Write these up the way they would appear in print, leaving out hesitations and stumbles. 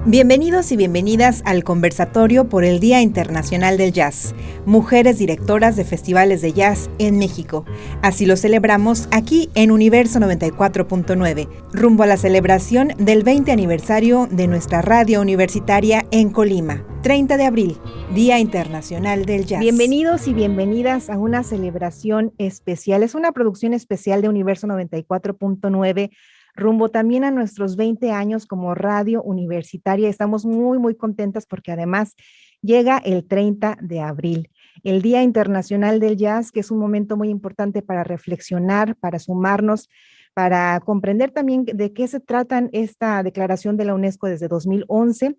Bienvenidos y bienvenidas al conversatorio por el Día Internacional del Jazz, Mujeres Directoras de Festivales de Jazz en México. Así lo celebramos aquí en Universo 94.9, rumbo a la celebración del 20 aniversario de nuestra radio universitaria en Colima, 30 de abril, Día Internacional del Jazz. Bienvenidos y bienvenidas a una celebración especial. Es una producción especial de Universo 94.9, rumbo también a nuestros 20 años como radio universitaria. Estamos muy contentas porque además llega el 30 de abril, el Día Internacional del Jazz, que es un momento muy importante para reflexionar, para sumarnos, para comprender también de qué se trata esta declaración de la UNESCO desde 2011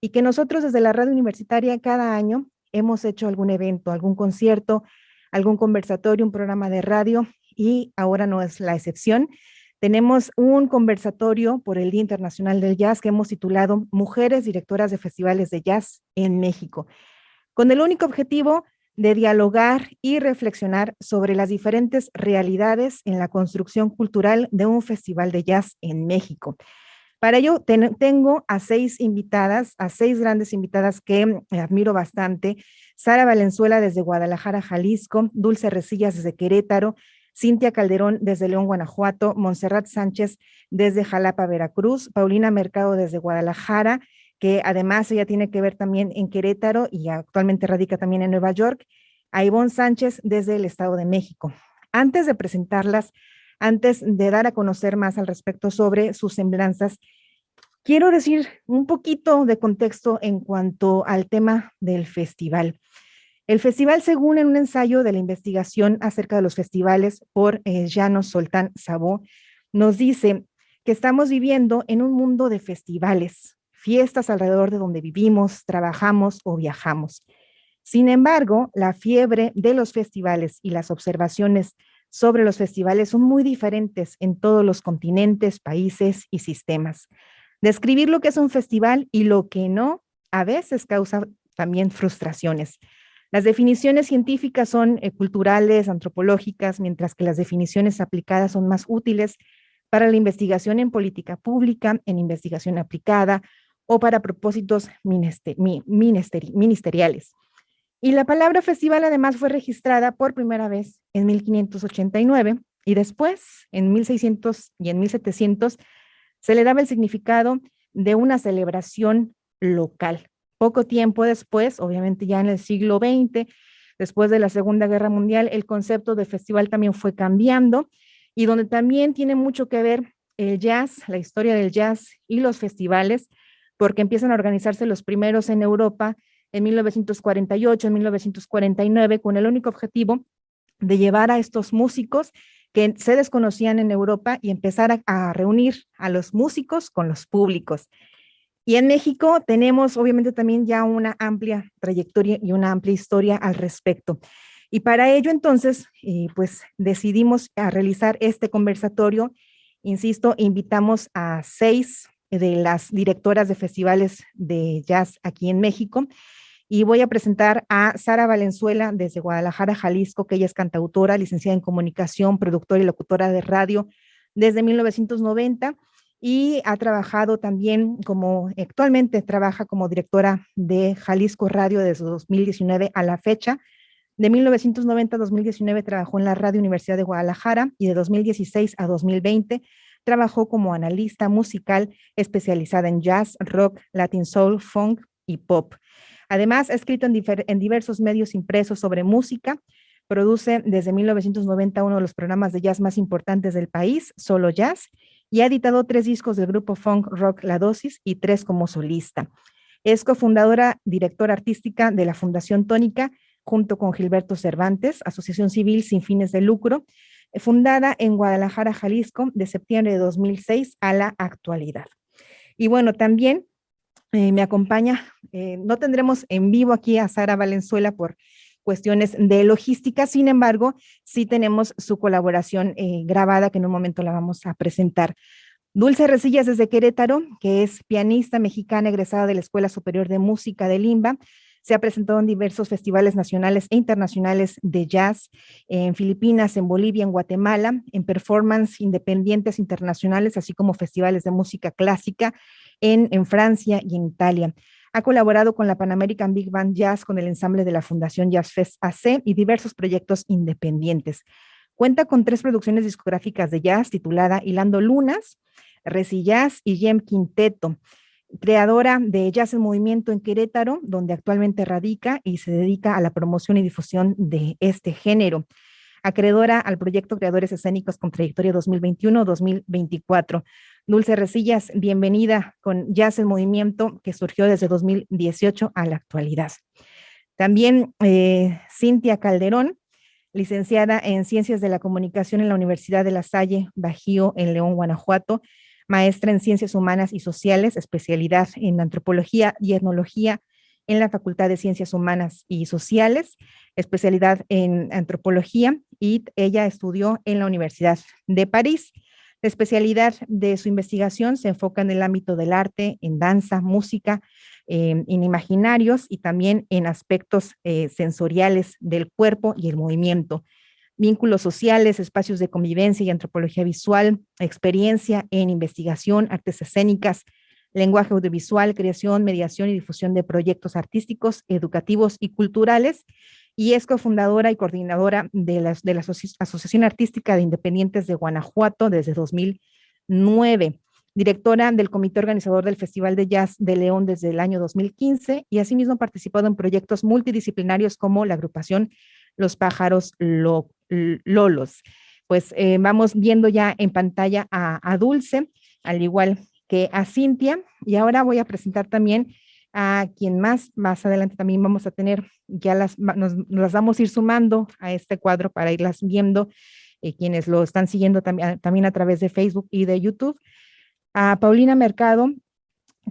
y que nosotros desde la radio universitaria cada año hemos hecho algún evento, algún concierto, algún conversatorio, un programa de radio y ahora no es la excepción. Tenemos un conversatorio por el Día Internacional del Jazz que hemos titulado Mujeres Directoras de Festivales de Jazz en México, con el único objetivo de dialogar y reflexionar sobre las diferentes realidades en la construcción cultural de un festival de jazz en México. Para ello tengo a seis grandes invitadas que admiro bastante. Sara Valenzuela desde Guadalajara, Jalisco, Dulce Resillas desde Querétaro, Cintia Calderón desde León, Guanajuato, Montserrat Sánchez desde Jalapa, Veracruz, Paulina Mercado desde Guadalajara, que además ella tiene que ver también en Querétaro y actualmente radica también en Nueva York, a Ivonne Sánchez desde el Estado de México. Antes de presentarlas, antes de dar a conocer más al respecto sobre sus semblanzas, quiero decir un poquito de contexto en cuanto al tema del festival. El festival, según en un ensayo de la investigación acerca de los festivales por Llanos Soltán Sabó, nos dice que estamos viviendo en un mundo de festivales, fiestas alrededor de donde vivimos, trabajamos o viajamos. Sin embargo, la fiebre de los festivales y las observaciones sobre los festivales son muy diferentes en todos los continentes, países y sistemas. Describir lo que es un festival y lo que no, a veces causa también frustraciones. Las definiciones científicas son culturales, antropológicas, mientras que las definiciones aplicadas son más útiles para la investigación en política pública, en investigación aplicada o para propósitos ministeriales. Y la palabra festival además fue registrada por primera vez en 1589 y después en 1600 y en 1700 se le daba el significado de una celebración local. Poco tiempo después, obviamente ya en el siglo XX, después de la Segunda Guerra Mundial, el concepto de festival también fue cambiando y donde también tiene mucho que ver el jazz, la historia del jazz y los festivales, porque empiezan a organizarse los primeros en Europa en 1948, en 1949, con el único objetivo de llevar a estos músicos que se desconocían en Europa y empezar a reunir a los músicos con los públicos. Y en México tenemos obviamente también ya una amplia trayectoria y una amplia historia al respecto. Y para ello entonces, pues decidimos a realizar este conversatorio. Insisto, invitamos a 6 de las directoras de festivales de jazz aquí en México. Y voy a presentar a Sara Valenzuela desde Guadalajara, Jalisco, que ella es cantautora, licenciada en comunicación, productora y locutora de radio desde 1990. Y ha trabajado también actualmente trabaja como directora de Jalisco Radio desde 2019 a la fecha. De 1990 a 2019 trabajó en la Radio Universidad de Guadalajara y de 2016 a 2020 trabajó como analista musical especializada en jazz, rock, latin soul, funk y pop. Además, ha escrito en diversos medios impresos sobre música. Produce desde 1990 uno de los programas de jazz más importantes del país, Solo Jazz, y ha editado 3 discos del grupo funk rock La Dosis y 3 como solista. Es cofundadora, directora artística de la Fundación Tónica, junto con Gilberto Cervantes, asociación civil sin fines de lucro, fundada en Guadalajara, Jalisco, de septiembre de 2006 a la actualidad. Y bueno, también me acompaña, no tendremos en vivo aquí a Sara Valenzuela por cuestiones de logística, sin embargo, sí tenemos su colaboración grabada que en un momento la vamos a presentar. Dulce Resillas desde Querétaro, que es pianista mexicana egresada de la Escuela Superior de Música de Limba, Se ha presentado en diversos festivales nacionales e internacionales de jazz en Filipinas, en Bolivia, en Guatemala, en performance independientes internacionales, así como festivales de música clásica en Francia y en Italia. Ha colaborado con la Pan American Big Band Jazz, con el ensamble de la Fundación Jazz Fest AC y diversos proyectos independientes. Cuenta con 3 producciones discográficas de jazz titulada Hilando Lunas, Resi Jazz y Gem Quinteto. Creadora de Jazz en Movimiento en Querétaro, donde actualmente radica y se dedica a la promoción y difusión de este género. Acreedora al proyecto Creadores Escénicos con Trayectoria 2021-2024. Dulce Resillas, bienvenida con Jazz en Movimiento, que surgió desde 2018 a la actualidad. También Cintia Calderón, licenciada en Ciencias de la Comunicación en la Universidad de La Salle, Bajío, en León, Guanajuato, maestra en Ciencias Humanas y Sociales, especialidad en Antropología y Etnología en la Facultad de Ciencias Humanas y Sociales, especialidad en Antropología, y ella estudió en la Universidad de París. La especialidad de su investigación se enfoca en el ámbito del arte, en danza, música, en imaginarios y también en aspectos sensoriales del cuerpo y el movimiento. Vínculos sociales, espacios de convivencia y antropología visual, experiencia en investigación, artes escénicas, lenguaje audiovisual, creación, mediación y difusión de proyectos artísticos, educativos y culturales, y es cofundadora y coordinadora de la Asociación Artística de Independientes de Guanajuato desde 2009, directora del comité organizador del Festival de Jazz de León desde el año 2015, y asimismo ha participado en proyectos multidisciplinarios como la agrupación Los Pájaros Lolos. Pues vamos viendo ya en pantalla a Dulce, al igual que a Cintia, y ahora voy a presentar también a quien más adelante también vamos a tener, ya nos vamos a ir sumando a este cuadro para irlas viendo, quienes lo están siguiendo también a través de Facebook y de YouTube, a Paulina Mercado,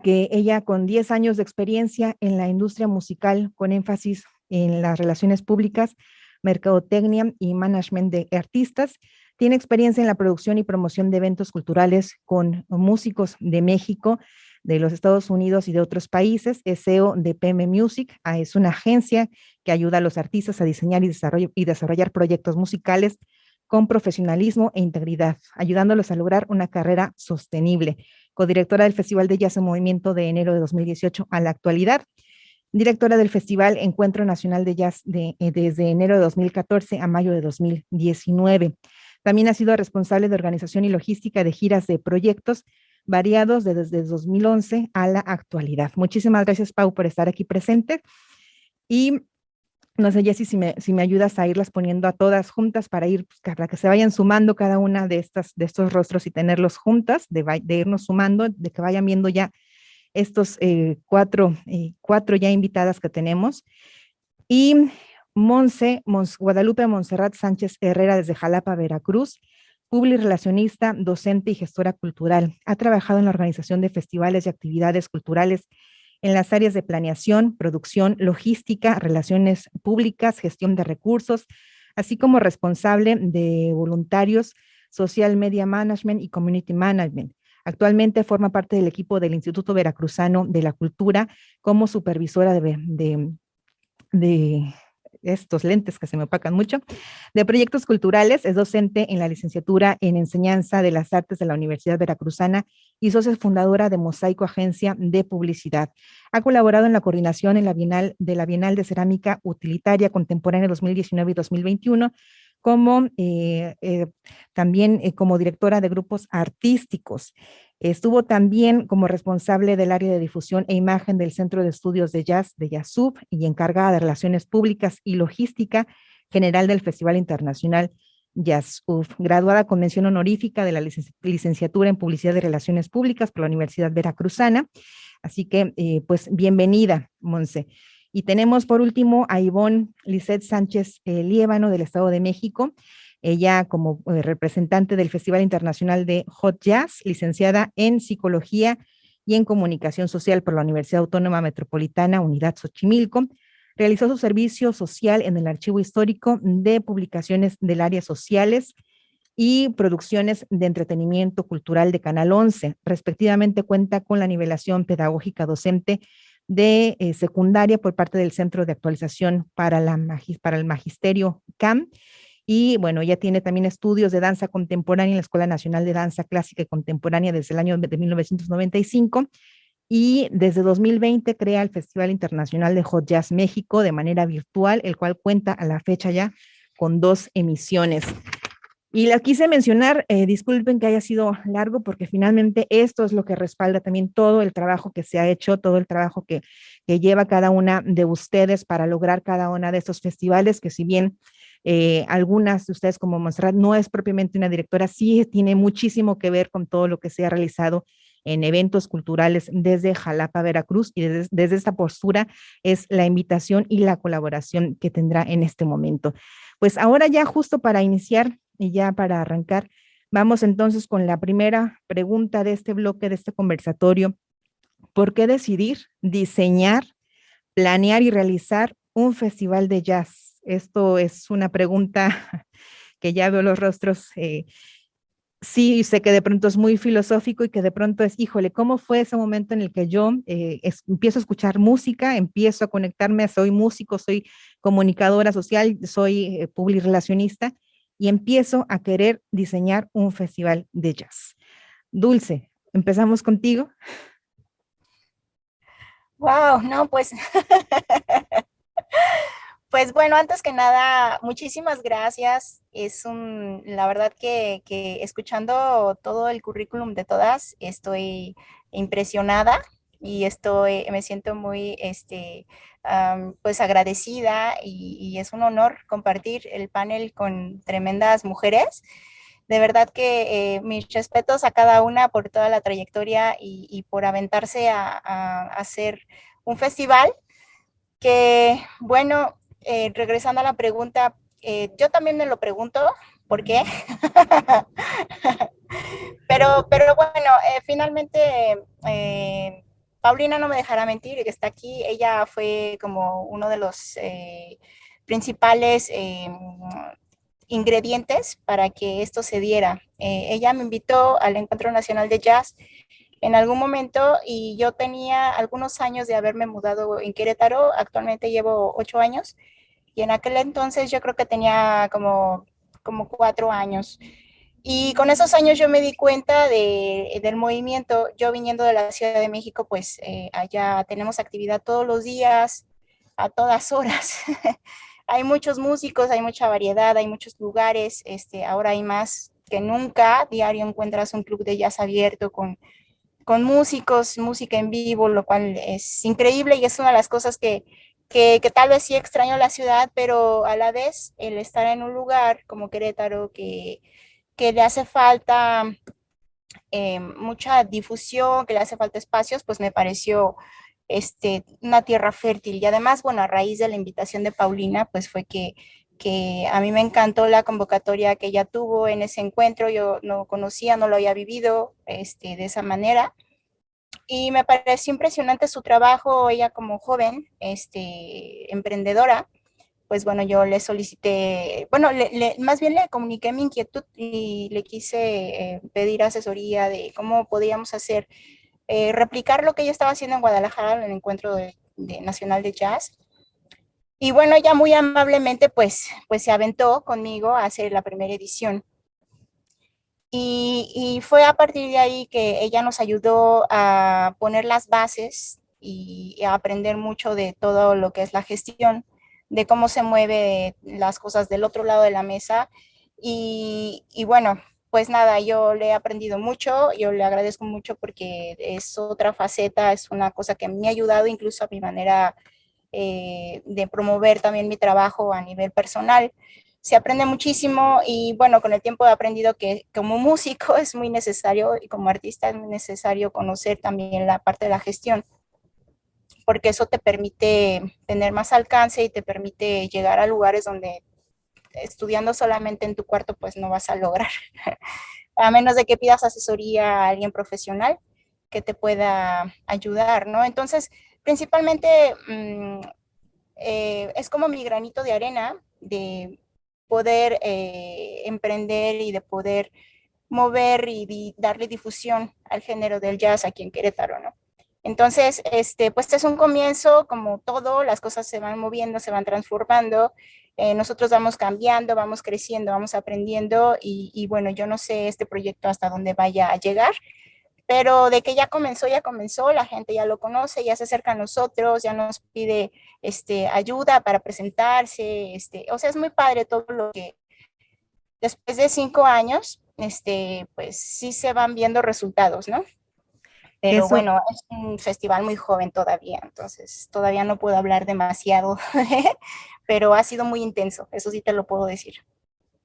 que ella con 10 años de experiencia en la industria musical, con énfasis en las relaciones públicas, mercadotecnia y management de artistas, tiene experiencia en la producción y promoción de eventos culturales con músicos de México, de los Estados Unidos y de otros países. Es CEO de PM Music, es una agencia que ayuda a los artistas a diseñar y desarrollar proyectos musicales con profesionalismo e integridad, ayudándolos a lograr una carrera sostenible. Codirectora del Festival de Jazz en Movimiento de enero de 2018 a la actualidad. Directora del Festival Encuentro Nacional de Jazz desde enero de 2014 a mayo de 2019. También ha sido responsable de organización y logística de giras de proyectos variados desde 2011 a la actualidad. Muchísimas gracias, Pau, por estar aquí presente. Y no sé, Jessy, si me ayudas a irlas poniendo a todas juntas para para que se vayan sumando cada una de estos rostros y tenerlos juntas, de irnos sumando, de que vayan viendo ya estos cuatro ya invitadas que tenemos. Y Guadalupe Montserrat Sánchez Herrera, desde Jalapa, Veracruz, publirelacionista, docente y gestora cultural. Ha trabajado en la organización de festivales y actividades culturales en las áreas de planeación, producción, logística, relaciones públicas, gestión de recursos, así como responsable de voluntarios, social media management y community management. Actualmente forma parte del equipo del Instituto Veracruzano de la Cultura como supervisora de estos lentes que se me opacan mucho, de proyectos culturales. Es docente en la licenciatura en Enseñanza de las Artes de la Universidad Veracruzana y socia fundadora de Mosaico Agencia de Publicidad. Ha colaborado en la coordinación en la Bienal de Cerámica Utilitaria Contemporánea 2019 y 2021, como también como directora de grupos artísticos. Estuvo también como responsable del área de difusión e imagen del Centro de Estudios de Jazz de Jazzub y encargada de Relaciones Públicas y Logística General del Festival Internacional Jazzub. Graduada con mención honorífica de la licenciatura en Publicidad y Relaciones Públicas por la Universidad Veracruzana. Así que, pues, bienvenida, Monse. Y tenemos por último a Ivonne Lisset Sánchez Liébano, del Estado de México. Ella como representante del Festival Internacional de Hot Jazz, licenciada en Psicología y en Comunicación Social por la Universidad Autónoma Metropolitana, Unidad Xochimilco. Realizó su servicio social en el Archivo Histórico de Publicaciones del Área Sociales y Producciones de Entretenimiento Cultural de Canal 11. Respectivamente cuenta con la nivelación pedagógica docente de secundaria por parte del Centro de Actualización para, para el Magisterio CAM. Y bueno, ella tiene también estudios de danza contemporánea en la Escuela Nacional de Danza Clásica y Contemporánea desde el año de 1995 y desde 2020 crea el Festival Internacional de Hot Jazz México de manera virtual, el cual cuenta a la fecha ya con 2 emisiones. Y la quise mencionar, disculpen que haya sido largo, porque finalmente esto es lo que respalda también todo el trabajo que se ha hecho, todo el trabajo que lleva cada una de ustedes para lograr cada una de estos festivales, que si bien algunas de ustedes como Montserrat no es propiamente una directora, sí tiene muchísimo que ver con todo lo que se ha realizado en eventos culturales desde Jalapa, Veracruz, y desde esta postura es la invitación y la colaboración que tendrá en este momento. Pues ahora ya justo para iniciar y ya para arrancar, vamos entonces con la primera pregunta de este bloque, de este conversatorio. ¿Por qué decidir diseñar, planear y realizar un festival de jazz? Esto es una pregunta que ya veo los rostros. Sí, sé que de pronto es muy filosófico y que de pronto es, híjole, ¿cómo fue ese momento en el que yo empiezo a escuchar música, empiezo a conectarme, soy músico, soy comunicadora social, soy publirelacionista y empiezo a querer diseñar un festival de jazz? Dulce, empezamos contigo. Wow, no, pues, pues bueno, antes que nada, muchísimas gracias. La verdad que escuchando todo el currículum de todas, estoy impresionada y me siento muy, pues agradecida y es un honor compartir el panel con tremendas mujeres. De verdad que mis respetos a cada una por toda la trayectoria y por aventarse a hacer un festival que, bueno, regresando a la pregunta, yo también me lo pregunto, ¿por qué? pero bueno, finalmente Paulina no me dejará mentir, que está aquí, ella fue como uno de los principales ingredientes para que esto se diera. Ella me invitó al Encuentro Nacional de Jazz en algún momento y yo tenía algunos años de haberme mudado en Querétaro, actualmente llevo 8 años y en aquel entonces yo creo que tenía como 4 años. Y con esos años yo me di cuenta del movimiento. Yo viniendo de la Ciudad de México, pues allá tenemos actividad todos los días, a todas horas. Hay muchos músicos, hay mucha variedad, hay muchos lugares. Ahora hay más que nunca. Diario encuentras un club de jazz abierto con músicos, música en vivo, lo cual es increíble y es una de las cosas que tal vez sí extraño la ciudad, pero a la vez el estar en un lugar como Querétaro que le hace falta mucha difusión, que le hace falta espacios, pues me pareció una tierra fértil. Y además, bueno, a raíz de la invitación de Paulina, pues fue que a mí me encantó la convocatoria que ella tuvo en ese encuentro. Yo no conocía, no lo había vivido de esa manera. Y me pareció impresionante su trabajo, ella como joven, emprendedora, pues bueno, yo le solicité, bueno, más bien le comuniqué mi inquietud y le quise pedir asesoría de cómo podíamos hacer, replicar lo que ella estaba haciendo en Guadalajara en el encuentro nacional de jazz. Y bueno, ella muy amablemente pues se aventó conmigo a hacer la primera edición. Y fue a partir de ahí que ella nos ayudó a poner las bases y a aprender mucho de todo lo que es la gestión, de cómo se mueven las cosas del otro lado de la mesa. Y bueno, pues nada, yo le he aprendido mucho, yo le agradezco mucho porque es otra faceta, es una cosa que me ha ayudado incluso a mi manera de promover también mi trabajo a nivel personal. Se aprende muchísimo y bueno, con el tiempo he aprendido que como músico es muy necesario y como artista es muy necesario conocer también la parte de la gestión, porque eso te permite tener más alcance y te permite llegar a lugares donde estudiando solamente en tu cuarto pues no vas a lograr, a menos de que pidas asesoría a alguien profesional que te pueda ayudar, ¿no? Entonces, principalmente es como mi granito de arena de poder emprender y de poder mover y darle difusión al género del jazz aquí en Querétaro, ¿no? Entonces, pues es un comienzo, como todo, las cosas se van moviendo, se van transformando, nosotros vamos cambiando, vamos creciendo, vamos aprendiendo y bueno, yo no sé este proyecto hasta dónde vaya a llegar, pero de que ya comenzó, la gente ya lo conoce, ya se acerca a nosotros, ya nos pide ayuda para presentarse, o sea, es muy padre todo lo que después de 5 años, pues sí se van viendo resultados, ¿no? Pero Eso, bueno, es un festival muy joven todavía, entonces todavía no puedo hablar demasiado, pero ha sido muy intenso, eso sí te lo puedo decir.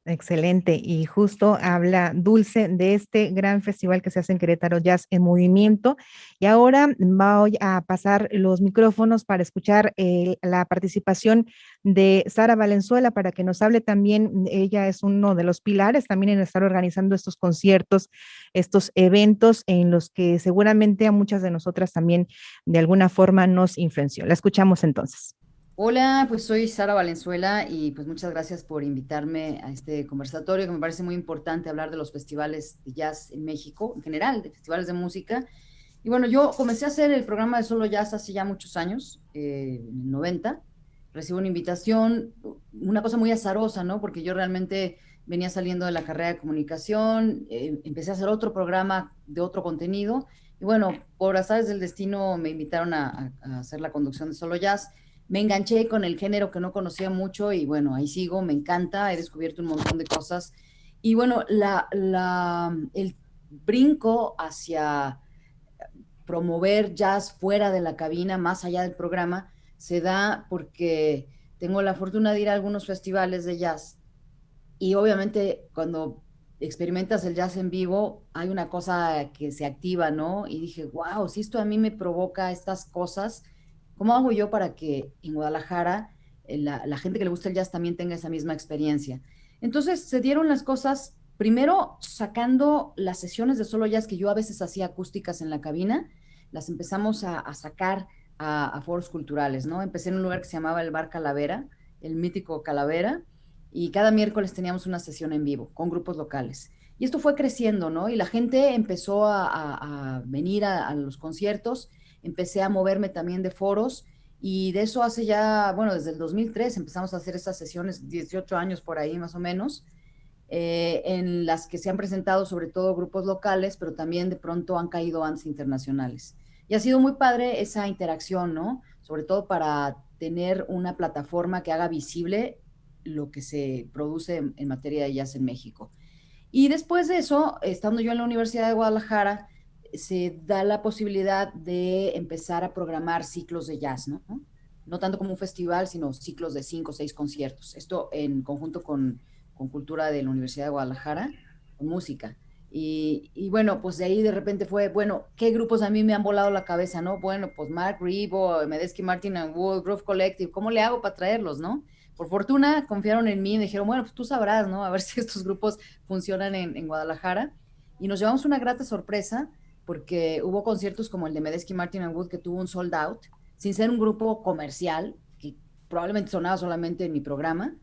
excelente. Y justo habla Dulce de este gran festival que se hace en Querétaro, Jazz en Movimiento. Y ahora voy a pasar los micrófonos para escuchar la participación de Sara Valenzuela para que nos hable también. Ella es uno de los pilares también en estar organizando estos conciertos, estos eventos en los que seguramente a muchas de nosotras también de alguna forma nos influenció. La escuchamos entonces. Hola, pues soy Sara Valenzuela y pues muchas gracias por invitarme a este conversatorio que me parece muy importante hablar de los festivales de jazz en México, en general, de festivales de música. Y bueno, yo comencé a hacer el programa de Solo Jazz hace ya muchos años, en el 90. Recibo una invitación, una cosa muy azarosa, ¿no? Porque yo realmente venía saliendo de la carrera de comunicación, empecé a hacer otro programa de otro contenido y bueno, por azares del destino me invitaron a hacer la conducción de Solo Jazz. Me enganché con el género que no conocía mucho y bueno, ahí sigo, me encanta, he descubierto un montón de cosas. Y bueno, el brinco hacia promover jazz fuera de la cabina, más allá del programa, se da porque tengo la fortuna de ir a algunos festivales de jazz y obviamente cuando experimentas el jazz en vivo hay una cosa que se activa, ¿no? Y dije, wow, si esto a mí me provoca estas cosas, ¿cómo hago yo para que en Guadalajara la gente que le gusta el jazz también tenga esa misma experiencia? Entonces se dieron las cosas, primero sacando las sesiones de solo jazz que yo a veces hacía acústicas en la cabina, las empezamos a sacar a foros culturales, ¿no? Empecé en un lugar que se llamaba el Bar Calavera, el mítico Calavera, y cada miércoles teníamos una sesión en vivo con grupos locales. Y esto fue creciendo, ¿no? Y la gente empezó a venir a los conciertos, empecé a moverme también de foros y de eso hace ya, bueno, desde el 2003 empezamos a hacer estas sesiones, 18 años por ahí más o menos, en las que se han presentado sobre todo grupos locales, pero también de pronto han caído bandas internacionales. Y ha sido muy padre esa interacción, ¿no? Sobre todo para tener una plataforma que haga visible lo que se produce en materia de jazz en México. Y después de eso, estando yo en la Universidad de Guadalajara, se da la posibilidad de empezar a programar ciclos de jazz, ¿no? No tanto como un festival, sino ciclos de 5 o 6 conciertos. Esto en conjunto con Cultura de la Universidad de Guadalajara, con música. Y bueno, pues de ahí de repente fue, bueno, ¿qué grupos a mí me han volado la cabeza, no? Bueno, pues Mark Rebo, Medeski Martin and Wood, Groove Collective, ¿cómo le hago para traerlos, no? Por fortuna confiaron en mí y me dijeron, bueno, pues tú sabrás, ¿no? A ver si estos grupos funcionan en Guadalajara. Y nos llevamos una grata sorpresa porque hubo conciertos como el de Medeski Martin and Wood que tuvo un sold out, sin ser un grupo comercial, que probablemente sonaba solamente en mi programa.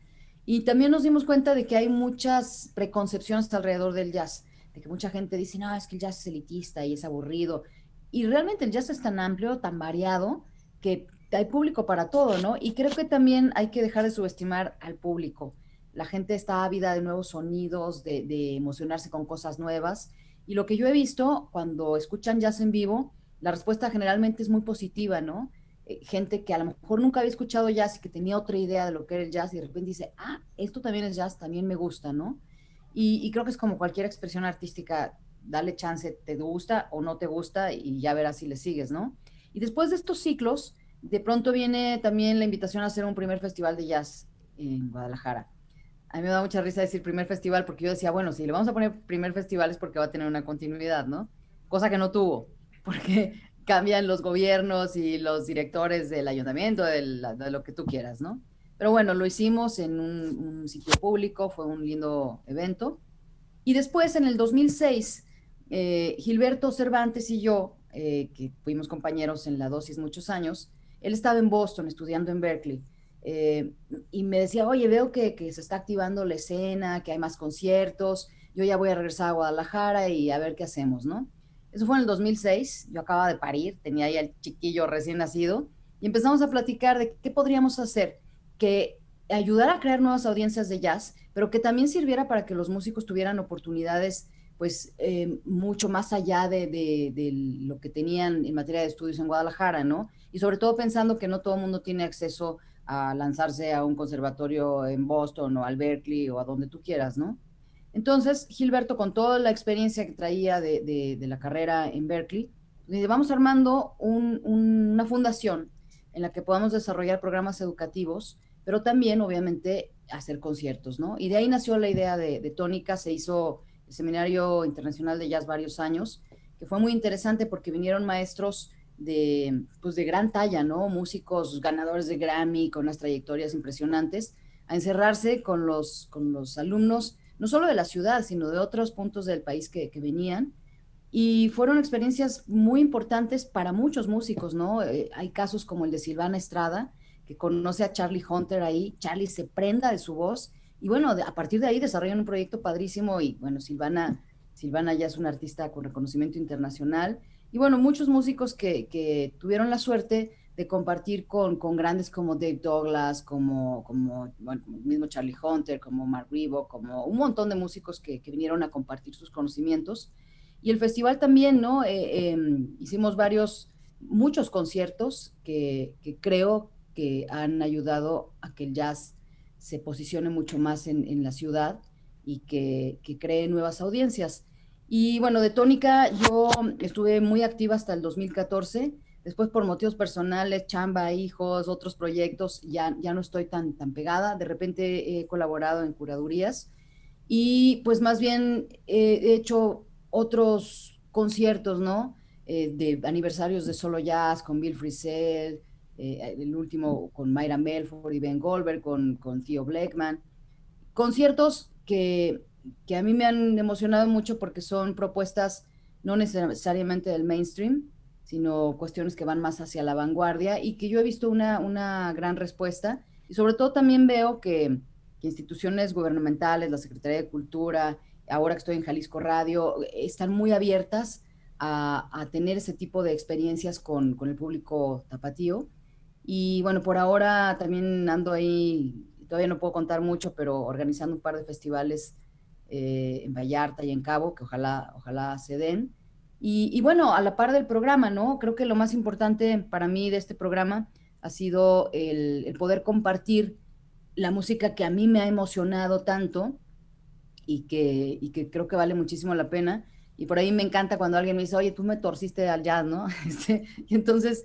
Y también nos dimos cuenta de que hay muchas preconcepciones alrededor del jazz, de que mucha gente dice, no, es que el jazz es elitista y es aburrido. Y realmente el jazz es tan amplio, tan variado, que hay público para todo, ¿no? Y creo que también hay que dejar de subestimar al público. La gente está ávida de nuevos sonidos, de emocionarse con cosas nuevas. Y lo que yo he visto cuando escuchan jazz en vivo, la respuesta generalmente es muy positiva, ¿no? Gente que a lo mejor nunca había escuchado jazz y que tenía otra idea de lo que era el jazz y de repente dice, ah, esto también es jazz, también me gusta, ¿no? Y creo que es como cualquier expresión artística, dale chance, te gusta o no te gusta y ya verás si le sigues, ¿no? Y después de estos ciclos, de pronto viene también la invitación a hacer un primer festival de jazz en Guadalajara. A mí me da mucha risa decir primer festival porque yo decía, bueno, si le vamos a poner primer festival es porque va a tener una continuidad, ¿no? Cosa que no tuvo, porque cambian los gobiernos y los directores del ayuntamiento, de lo que tú quieras, ¿no? Pero bueno, lo hicimos en un sitio público, fue un lindo evento. Y después, en el 2006, Gilberto Cervantes y yo, que fuimos compañeros en la dosis muchos años, él estaba en Boston estudiando en Berkeley, eh, y me decía, oye, veo que se está activando la escena, que hay más conciertos, yo ya voy a regresar a Guadalajara y a ver qué hacemos, ¿no? Eso fue en el 2006, yo acababa de parir, tenía ahí al chiquillo recién nacido, y empezamos a platicar de qué podríamos hacer que ayudara a crear nuevas audiencias de jazz, pero que también sirviera para que los músicos tuvieran oportunidades pues mucho más allá de lo que tenían en materia de estudios en Guadalajara, ¿no? Y sobre todo pensando que no todo el mundo tiene acceso a lanzarse a un conservatorio en Boston o al Berkeley o a donde tú quieras, ¿no? Entonces, Gilberto, con toda la experiencia que traía de la carrera en Berkeley, vamos armando una fundación en la que podamos desarrollar programas educativos, pero también, obviamente, hacer conciertos, ¿no? Y de ahí nació la idea de Tónica, se hizo el Seminario Internacional de Jazz varios años, que fue muy interesante porque vinieron maestros pues de gran talla, ¿no? Músicos ganadores de Grammy, con unas trayectorias impresionantes, a encerrarse con los alumnos no solo de la ciudad, sino de otros puntos del país que venían. Y fueron experiencias muy importantes para muchos músicos, ¿no? Hay casos como el de Silvana Estrada, que conoce a Charlie Hunter ahí, Charlie se prenda de su voz, y bueno, a partir de ahí desarrollan un proyecto padrísimo, y bueno, Silvana ya es una artista con reconocimiento internacional, y bueno, muchos músicos que tuvieron la suerte de compartir con grandes como Dave Douglas, bueno, como el mismo Charlie Hunter, como Mark Ribot, como un montón de músicos que vinieron a compartir sus conocimientos. Y el festival también, ¿no? Hicimos muchos conciertos que creo que han ayudado a que el jazz se posicione mucho más en la ciudad y que cree nuevas audiencias. Y bueno, de Tónica yo estuve muy activa hasta el 2014. Después, por motivos personales, chamba, hijos, otros proyectos, ya no estoy tan pegada. De repente he colaborado en curadurías y pues más bien he hecho otros conciertos, ¿no? De aniversarios de Solo Jazz con Bill Frisell, el último con Mayra Melford y Ben Goldberg, con Theo Blackman. Conciertos que a mí me han emocionado mucho porque son propuestas no necesariamente del mainstream, sino cuestiones que van más hacia la vanguardia y que yo he visto una gran respuesta. Y sobre todo también veo que instituciones gubernamentales, la Secretaría de Cultura, ahora que estoy en Jalisco Radio, están muy abiertas a tener ese tipo de experiencias con el público tapatío. Y bueno, por ahora también ando ahí, todavía no puedo contar mucho, pero organizando un par de festivales en Vallarta y en Cabo, que ojalá se den. Y bueno, a la par del programa, ¿no? Creo que lo más importante para mí de este programa ha sido el poder compartir la música que a mí me ha emocionado tanto y que creo que vale muchísimo la pena. Y por ahí me encanta cuando alguien me dice, oye, tú me torciste al jazz, ¿no? Y entonces,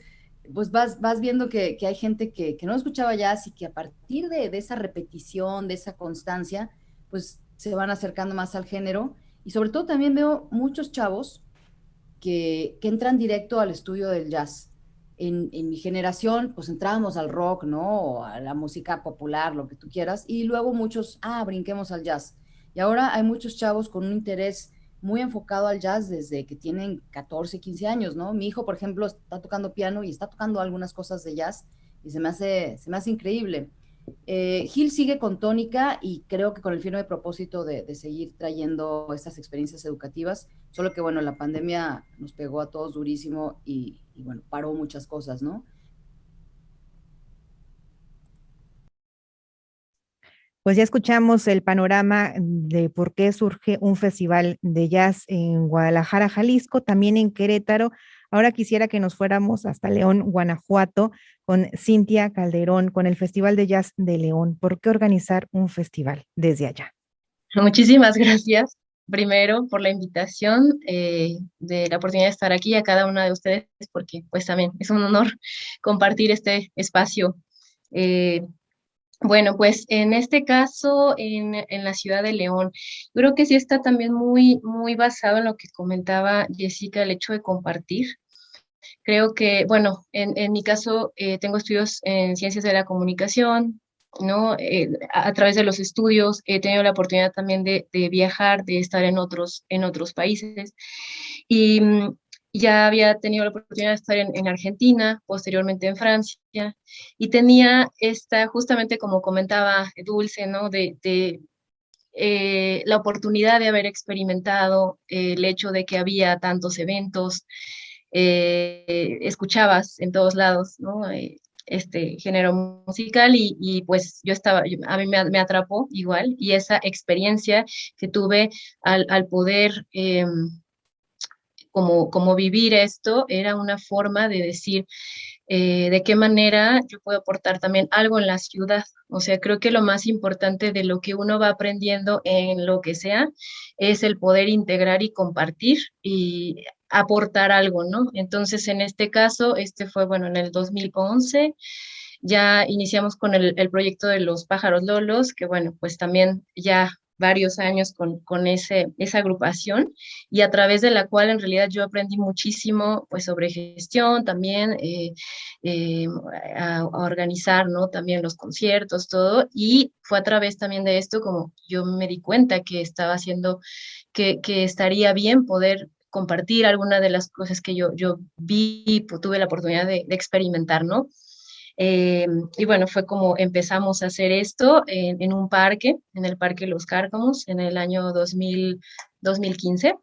pues vas viendo que hay gente que no escuchaba jazz y que a partir de esa repetición, de esa constancia, pues se van acercando más al género. Y sobre todo también veo muchos chavos que entran directo al estudio del jazz. En mi generación, pues entrábamos al rock, ¿no? O a la música popular, lo que tú quieras, y luego muchos, brinquemos al jazz. Y ahora hay muchos chavos con un interés muy enfocado al jazz desde que tienen 14, 15 años, ¿no? Mi hijo, por ejemplo, está tocando piano y está tocando algunas cosas de jazz y se me hace increíble. Gil sigue con Tónica y creo que con el firme propósito de seguir trayendo estas experiencias educativas, solo que bueno, la pandemia nos pegó a todos durísimo y bueno, paró muchas cosas, ¿no? Pues ya escuchamos el panorama de por qué surge un festival de jazz en Guadalajara, Jalisco, también en Querétaro. Ahora quisiera que nos fuéramos hasta León, Guanajuato, con Cintia Calderón, con el Festival de Jazz de León. ¿Por qué organizar un festival desde allá? Muchísimas gracias, primero, por la invitación, de la oportunidad de estar aquí a cada una de ustedes, porque pues también es un honor compartir este espacio. Eh, bueno, pues en este caso, en la ciudad de León, creo que sí está también muy basado en lo que comentaba Jessica, el hecho de compartir. Creo que, bueno, en mi caso tengo estudios en ciencias de la comunicación, ¿no? A través de los estudios he tenido la oportunidad también de viajar, de estar en otros países. Y ya había tenido la oportunidad de estar en Argentina, posteriormente en Francia, y tenía esta, justamente como comentaba Dulce, ¿no? la oportunidad de haber experimentado el hecho de que había tantos eventos, escuchabas en todos lados, ¿no? Este género musical y pues a mí me atrapó igual y esa experiencia que tuve al poder como vivir esto era una forma de decir de qué manera yo puedo aportar también algo en la ciudad. O sea, creo que lo más importante de lo que uno va aprendiendo en lo que sea es el poder integrar y compartir y aportar algo, ¿no? Entonces, en este caso, este fue, bueno, en el 2011, ya iniciamos con el proyecto de los pájaros lolos, que bueno, pues también ya varios años con esa agrupación y a través de la cual en realidad yo aprendí muchísimo pues sobre gestión también, eh, a organizar, ¿no? También los conciertos, todo, y fue a través también de esto como yo me di cuenta que estaba haciendo, que estaría bien poder compartir alguna de las cosas que yo vi, tuve la oportunidad de experimentar, ¿no? Eh, y bueno, fue como empezamos a hacer esto en un parque, en el Parque Los Cárcamos, en el año 2015.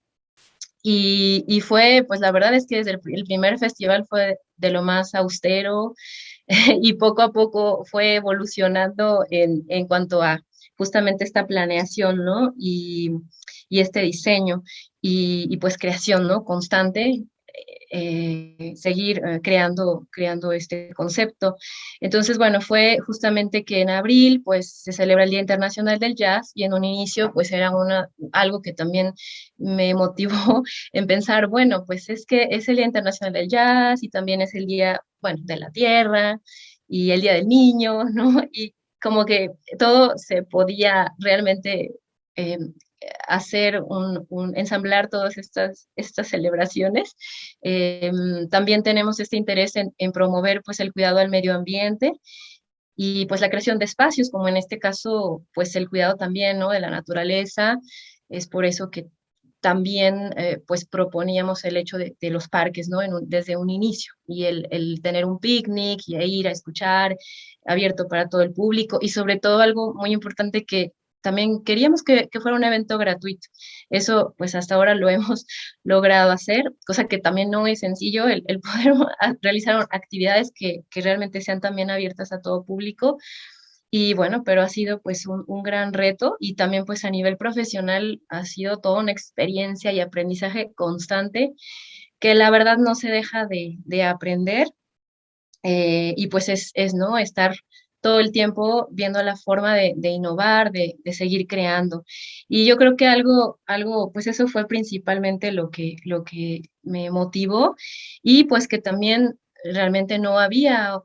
Y fue, pues la verdad es que desde el primer festival fue de lo más austero y poco a poco fue evolucionando en cuanto a justamente esta planeación, ¿no? Y este diseño y pues creación, ¿no? Constante, seguir creando este concepto. Entonces, bueno, fue justamente que en abril, pues, se celebra el Día Internacional del Jazz y en un inicio, pues, era algo que también me motivó en pensar, bueno, pues es que es el Día Internacional del Jazz y también es el Día, bueno, de la Tierra y el Día del Niño, ¿no? Y como que todo se podía realmente eh, hacer ensamblar todas estas celebraciones. También tenemos este interés en promover pues el cuidado al medio ambiente y pues la creación de espacios, como en este caso, pues el cuidado también, ¿no? De la naturaleza. Es por eso que también pues proponíamos el hecho de los parques, ¿no? Desde un inicio y el tener un picnic y ir a escuchar abierto para todo el público y sobre todo algo muy importante que también queríamos que fuera un evento gratuito. Eso, pues hasta ahora lo hemos logrado hacer, cosa que también no es sencillo, el poder realizar actividades que realmente sean también abiertas a todo público. Y bueno, pero ha sido pues un gran reto y también pues a nivel profesional ha sido toda una experiencia y aprendizaje constante que la verdad no se deja de aprender y pues ¿no? Estar todo el tiempo viendo la forma de innovar, de seguir creando. Y yo creo que pues eso fue principalmente lo que me motivó y pues que también realmente no había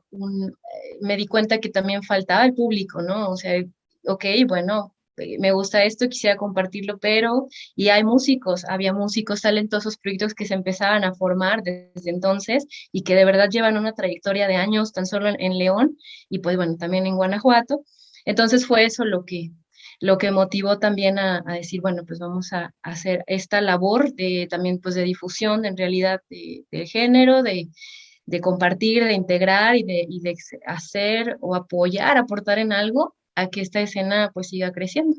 me di cuenta que también faltaba el público, ¿no? O sea, ok, bueno, me gusta esto, quisiera compartirlo, pero, y había músicos talentosos, proyectos que se empezaban a formar desde entonces y que de verdad llevan una trayectoria de años tan solo en León y pues bueno, también en Guanajuato. Entonces fue eso lo que motivó también a decir, bueno, pues vamos a hacer esta labor de también pues de difusión en realidad de género, de compartir, de integrar y de hacer o apoyar, aportar en algo a que esta escena pues siga creciendo.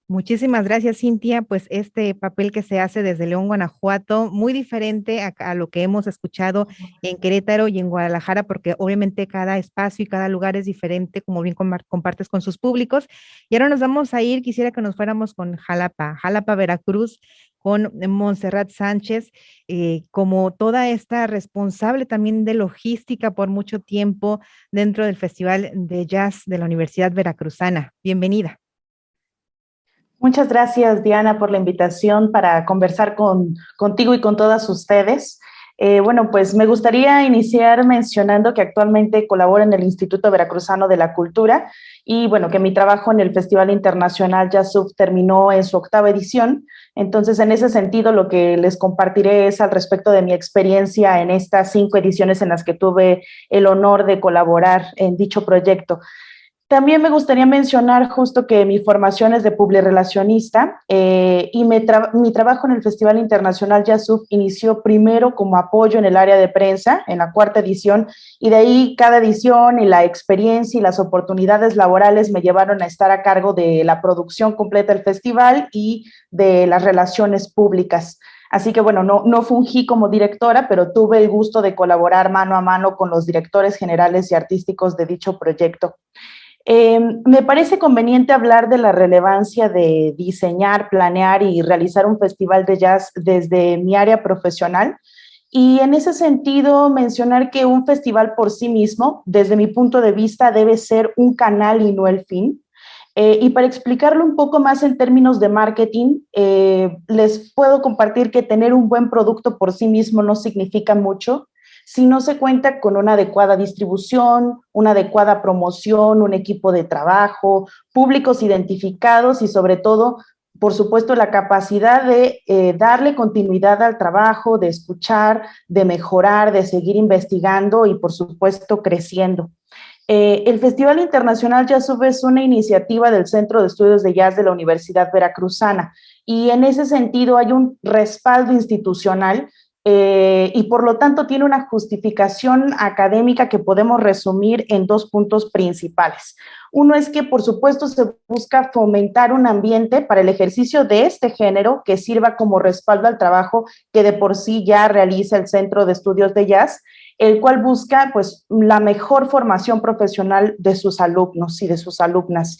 Muchísimas gracias, Cintia. Pues este papel que se hace desde León, Guanajuato, muy diferente a lo que hemos escuchado en Querétaro y en Guadalajara, porque obviamente cada espacio y cada lugar es diferente, como bien compartes con sus públicos. Y ahora nos vamos a ir, quisiera que nos fuéramos con Jalapa, Veracruz, con Montserrat Sánchez, como toda esta responsable también de logística por mucho tiempo dentro del Festival de Jazz de la Universidad Veracruzana. Bienvenida. Muchas gracias, Diana, por la invitación para conversar contigo y con todas ustedes. Bueno, pues me gustaría iniciar mencionando que actualmente colaboro en el Instituto Veracruzano de la Cultura y bueno, que mi trabajo en el Festival Internacional Jazz Sub terminó en su 8ª edición. Entonces, en ese sentido, lo que les compartiré es al respecto de mi experiencia en estas 5 ediciones en las que tuve el honor de colaborar en dicho proyecto. También me gustaría mencionar justo que mi formación es de publirelacionista y mi trabajo en el Festival Internacional Jazzub inició primero como apoyo en el área de prensa, en la 4ª edición, y de ahí cada edición y la experiencia y las oportunidades laborales me llevaron a estar a cargo de la producción completa del festival y de las relaciones públicas. Así que bueno, no fungí como directora, pero tuve el gusto de colaborar mano a mano con los directores generales y artísticos de dicho proyecto. Me parece conveniente hablar de la relevancia de diseñar, planear y realizar un festival de jazz desde mi área profesional. Y en ese sentido, mencionar que un festival por sí mismo, desde mi punto de vista, debe ser un canal y no el fin. Y para explicarlo un poco más en términos de marketing, les puedo compartir que tener un buen producto por sí mismo no significa mucho si no se cuenta con una adecuada distribución, una adecuada promoción, un equipo de trabajo, públicos identificados y sobre todo, por supuesto, la capacidad de darle continuidad al trabajo, de escuchar, de mejorar, de seguir investigando y, por supuesto, creciendo. El Festival Internacional Jazzub es una iniciativa del Centro de Estudios de Jazz de la Universidad Veracruzana y en ese sentido hay un respaldo institucional y por lo tanto tiene una justificación académica que podemos resumir en 2 puntos principales. Uno es que, por supuesto, se busca fomentar un ambiente para el ejercicio de este género que sirva como respaldo al trabajo que de por sí ya realiza el Centro de Estudios de Jazz, el cual busca pues la mejor formación profesional de sus alumnos y de sus alumnas.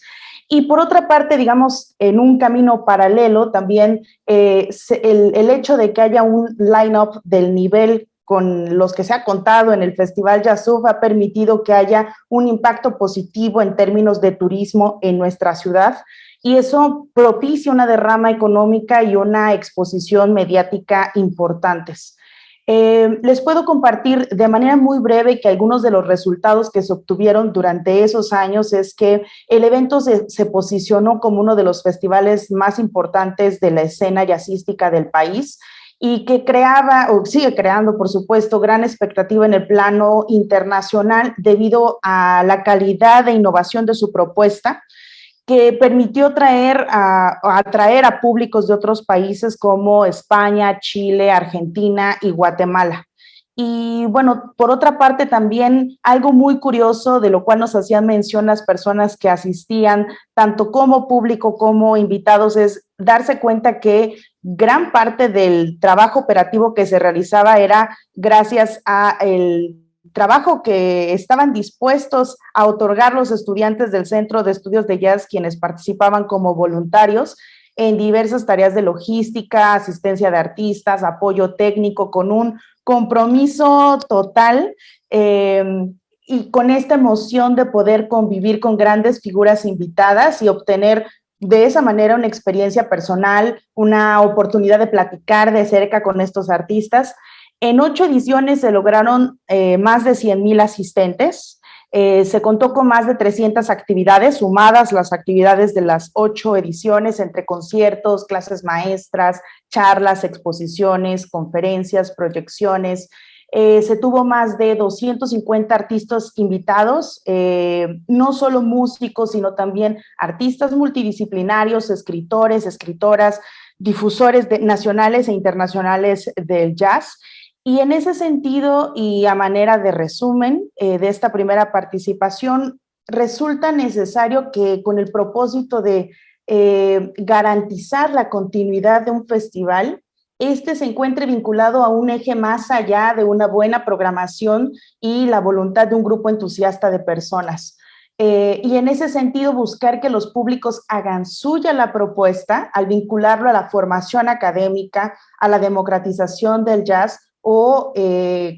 Y por otra parte, digamos, en un camino paralelo, también el hecho de que haya un line-up del nivel con los que se ha contado en el Festival Jazzub ha permitido que haya un impacto positivo en términos de turismo en nuestra ciudad y eso propicia una derrama económica y una exposición mediática importantes. Les puedo compartir de manera muy breve que algunos de los resultados que se obtuvieron durante esos años es que el evento se posicionó como uno de los festivales más importantes de la escena jazzística del país y que creaba, o sigue creando, por supuesto, gran expectativa en el plano internacional debido a la calidad e innovación de su propuesta, que permitió atraer a públicos de otros países como España, Chile, Argentina y Guatemala. Y bueno, por otra parte también algo muy curioso de lo cual nos hacían mención las personas que asistían, tanto como público como invitados, es darse cuenta que gran parte del trabajo operativo que se realizaba era gracias a el trabajo que estaban dispuestos a otorgar los estudiantes del Centro de Estudios de Jazz, quienes participaban como voluntarios en diversas tareas de logística, asistencia de artistas, apoyo técnico, con un compromiso total y con esta emoción de poder convivir con grandes figuras invitadas y obtener de esa manera una experiencia personal, una oportunidad de platicar de cerca con estos artistas. En 8 ediciones se lograron más de 100,000 asistentes, se contó con más de 300 actividades, sumadas las actividades de las 8 ediciones, entre conciertos, clases maestras, charlas, exposiciones, conferencias, proyecciones. Se tuvo más de 250 artistas invitados, no solo músicos, sino también artistas multidisciplinarios, escritores, escritoras, difusores nacionales e internacionales del jazz. Y en ese sentido, y a manera de resumen de esta primera participación, resulta necesario que con el propósito de garantizar la continuidad de un festival, este se encuentre vinculado a un eje más allá de una buena programación y la voluntad de un grupo entusiasta de personas. Y en ese sentido buscar que los públicos hagan suya la propuesta al vincularlo a la formación académica, a la democratización del jazz o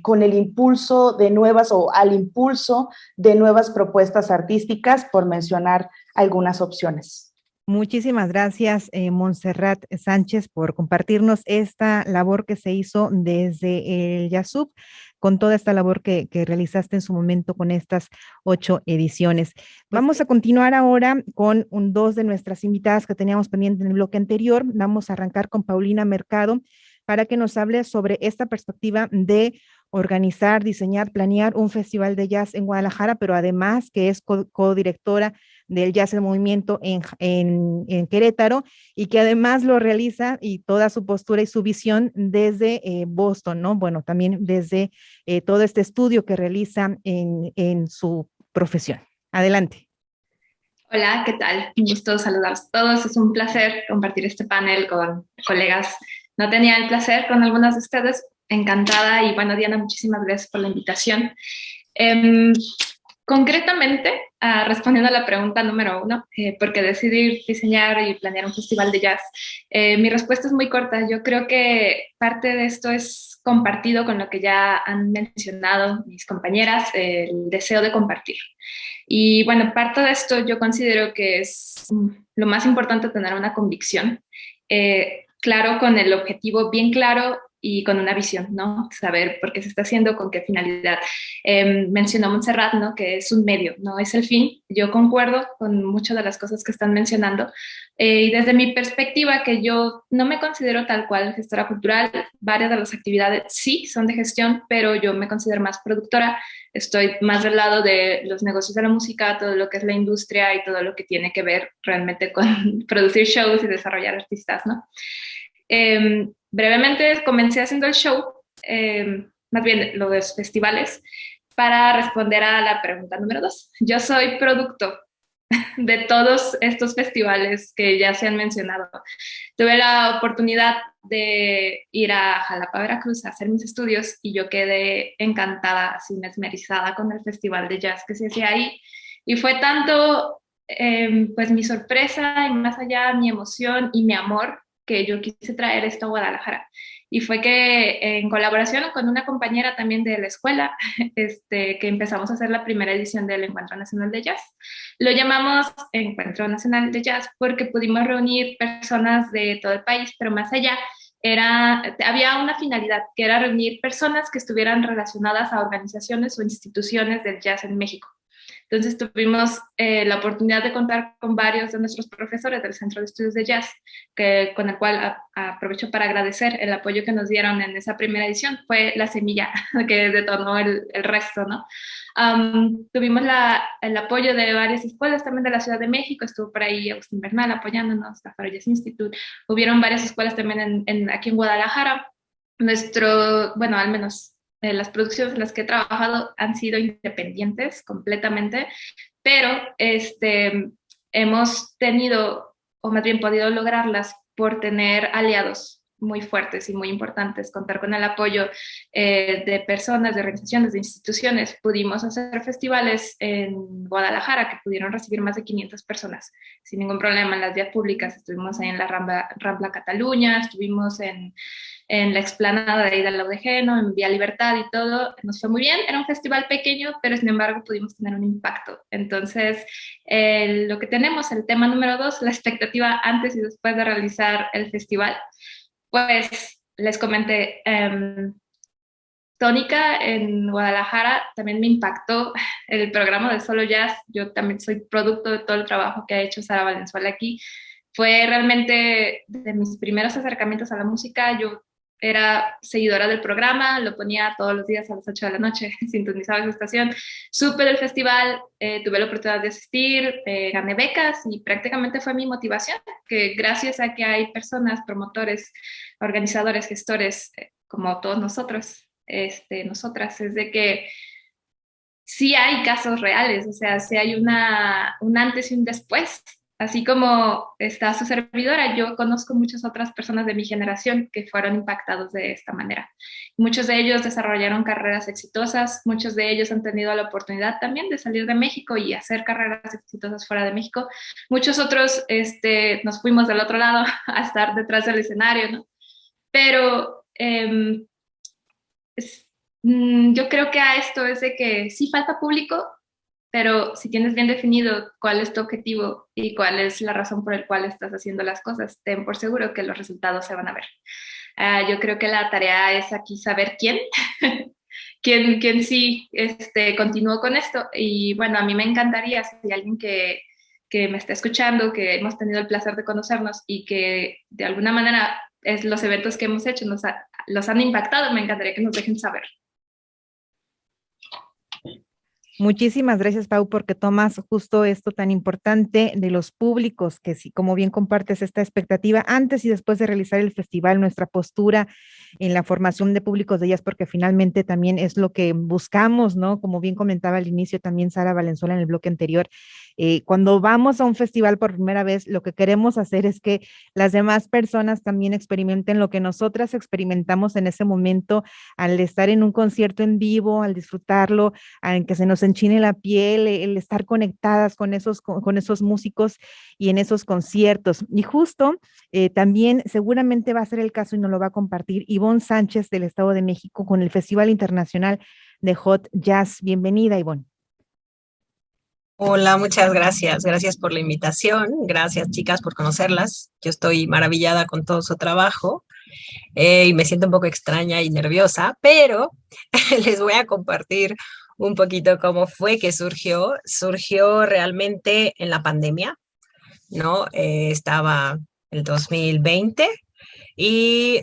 con el impulso de nuevas o al impulso de nuevas propuestas artísticas, por mencionar algunas opciones. Muchísimas gracias, Montserrat Sánchez, por compartirnos esta labor que se hizo desde el Jazzub, con toda esta labor que realizaste en su momento con estas 8 ediciones. Vamos a continuar ahora con 2 de nuestras invitadas que teníamos pendiente en el bloque anterior. Vamos a arrancar con Paulina Mercado para que nos hable sobre esta perspectiva de organizar, diseñar, planear un festival de jazz en Guadalajara, pero además que es codirectora del Jazz en Movimiento en Querétaro y que además lo realiza y toda su postura y su visión desde Boston, ¿no? Bueno, también desde todo este estudio que realiza en su profesión. Adelante. Hola, ¿qué tal? Un gusto saludarlos a todos. Es un placer compartir este panel con colegas. No tenía el placer con algunas de ustedes. Encantada y bueno, Diana, muchísimas gracias por la invitación. Concretamente, respondiendo a la pregunta número 1, ¿por qué decidir diseñar y planear un festival de jazz? Mi respuesta es muy corta. Yo creo que parte de esto es compartido con lo que ya han mencionado mis compañeras, el deseo de compartir. Y bueno, parte de esto yo considero que es lo más importante tener una convicción, claro, con el objetivo bien claro y con una visión, ¿no? Saber por qué se está haciendo, con qué finalidad. Mencionó Montserrat, ¿no? Que es un medio, no es el fin. Yo concuerdo con muchas de las cosas que están mencionando. Y desde mi perspectiva, que yo no me considero tal cual gestora cultural, varias de las actividades sí son de gestión, pero yo me considero más productora. Estoy más del lado de los negocios de la música, todo lo que es la industria y todo lo que tiene que ver realmente con producir shows y desarrollar artistas, ¿no? Brevemente comencé haciendo el show, más bien lo de los festivales, para responder a la pregunta número 2. Yo soy producto de todos estos festivales que ya se han mencionado. Tuve la oportunidad de ir a Jalapa, Veracruz, a hacer mis estudios y yo quedé encantada, así mesmerizada con el festival de jazz que se hacía ahí. Y fue tanto, pues mi sorpresa y más allá mi emoción y mi amor que yo quise traer esto a Guadalajara. Y fue que en colaboración con una compañera también de la escuela, que empezamos a hacer la primera edición del Encuentro Nacional de Jazz. Lo llamamos Encuentro Nacional de Jazz porque pudimos reunir personas de todo el país, pero más allá había una finalidad, que era reunir personas que estuvieran relacionadas a organizaciones o instituciones del jazz en México. Entonces tuvimos la oportunidad de contar con varios de nuestros profesores del Centro de Estudios de Jazz, con el cual aprovecho para agradecer el apoyo que nos dieron en esa primera edición. Fue la semilla que detonó el resto, ¿no? Tuvimos el apoyo de varias escuelas también de la Ciudad de México. Estuvo por ahí Agustín Bernal apoyándonos, la Faro Jazz Institute. Hubieron varias escuelas también aquí en Guadalajara. Bueno, al menos las producciones en las que he trabajado han sido independientes completamente, pero hemos tenido, o más bien podido lograrlas por tener aliados muy fuertes y muy importantes, contar con el apoyo de personas, de organizaciones, de instituciones. Pudimos hacer festivales en Guadalajara que pudieron recibir más de 500 personas sin ningún problema en las vías públicas. Estuvimos ahí en la Rambla Cataluña, estuvimos en la explanada de ahí del Laudegeno, en Vía Libertad y todo. Nos fue muy bien, era un festival pequeño, pero sin embargo pudimos tener un impacto. Entonces, lo que tenemos, el tema número 2, la expectativa antes y después de realizar el festival, pues les comenté, Tónica en Guadalajara también me impactó el programa de Solo Jazz. Yo también soy producto de todo el trabajo que ha hecho Sara Valenzuela aquí. Fue realmente de mis primeros acercamientos a la música. Yo era seguidora del programa, lo ponía todos los días a las 8 de la noche, sintonizaba esa estación. Supe del festival, tuve la oportunidad de asistir, gané becas y prácticamente fue mi motivación, que gracias a que hay personas, promotores, organizadores, gestores, como todos nosotros, nosotras, es de que sí hay casos reales, o sea, sí hay un antes y un después. Así como está su servidora, yo conozco muchas otras personas de mi generación que fueron impactados de esta manera. Muchos de ellos desarrollaron carreras exitosas, muchos de ellos han tenido la oportunidad también de salir de México y hacer carreras exitosas fuera de México. Muchos otros nos fuimos del otro lado a estar detrás del escenario, ¿no? Pero yo creo que a esto es de que sí falta público, pero si tienes bien definido cuál es tu objetivo y cuál es la razón por la cual estás haciendo las cosas, ten por seguro que los resultados se van a ver. Yo creo que la tarea es aquí saber quién, quién sí continuó con esto. Y bueno, a mí me encantaría, si hay alguien que me está escuchando, que hemos tenido el placer de conocernos y que de alguna manera los eventos que hemos hecho los han impactado, me encantaría que nos dejen saber. Muchísimas gracias, Pau, porque tomas justo esto tan importante de los públicos, que sí, como bien compartes esta expectativa antes y después de realizar el festival, nuestra postura en la formación de públicos de ellas, porque finalmente también es lo que buscamos, ¿no? Como bien comentaba al inicio también Sara Valenzuela en el bloque anterior, cuando vamos a un festival por primera vez, lo que queremos hacer es que las demás personas también experimenten lo que nosotras experimentamos en ese momento al estar en un concierto en vivo, al disfrutarlo, en que se nos enchine la piel, el estar conectadas con esos músicos y en esos conciertos. Y justo también seguramente va a ser el caso y nos lo va a compartir Ivonne Sánchez del Estado de México con el Festival Internacional de Hot Jazz. Bienvenida, Ivonne. Hola, muchas gracias. Gracias por la invitación. Gracias, chicas, por conocerlas. Yo estoy maravillada con todo su trabajo y me siento un poco extraña y nerviosa, pero les voy a compartir un poquito cómo fue que surgió. Surgió realmente en la pandemia, ¿no? Estaba el 2020 y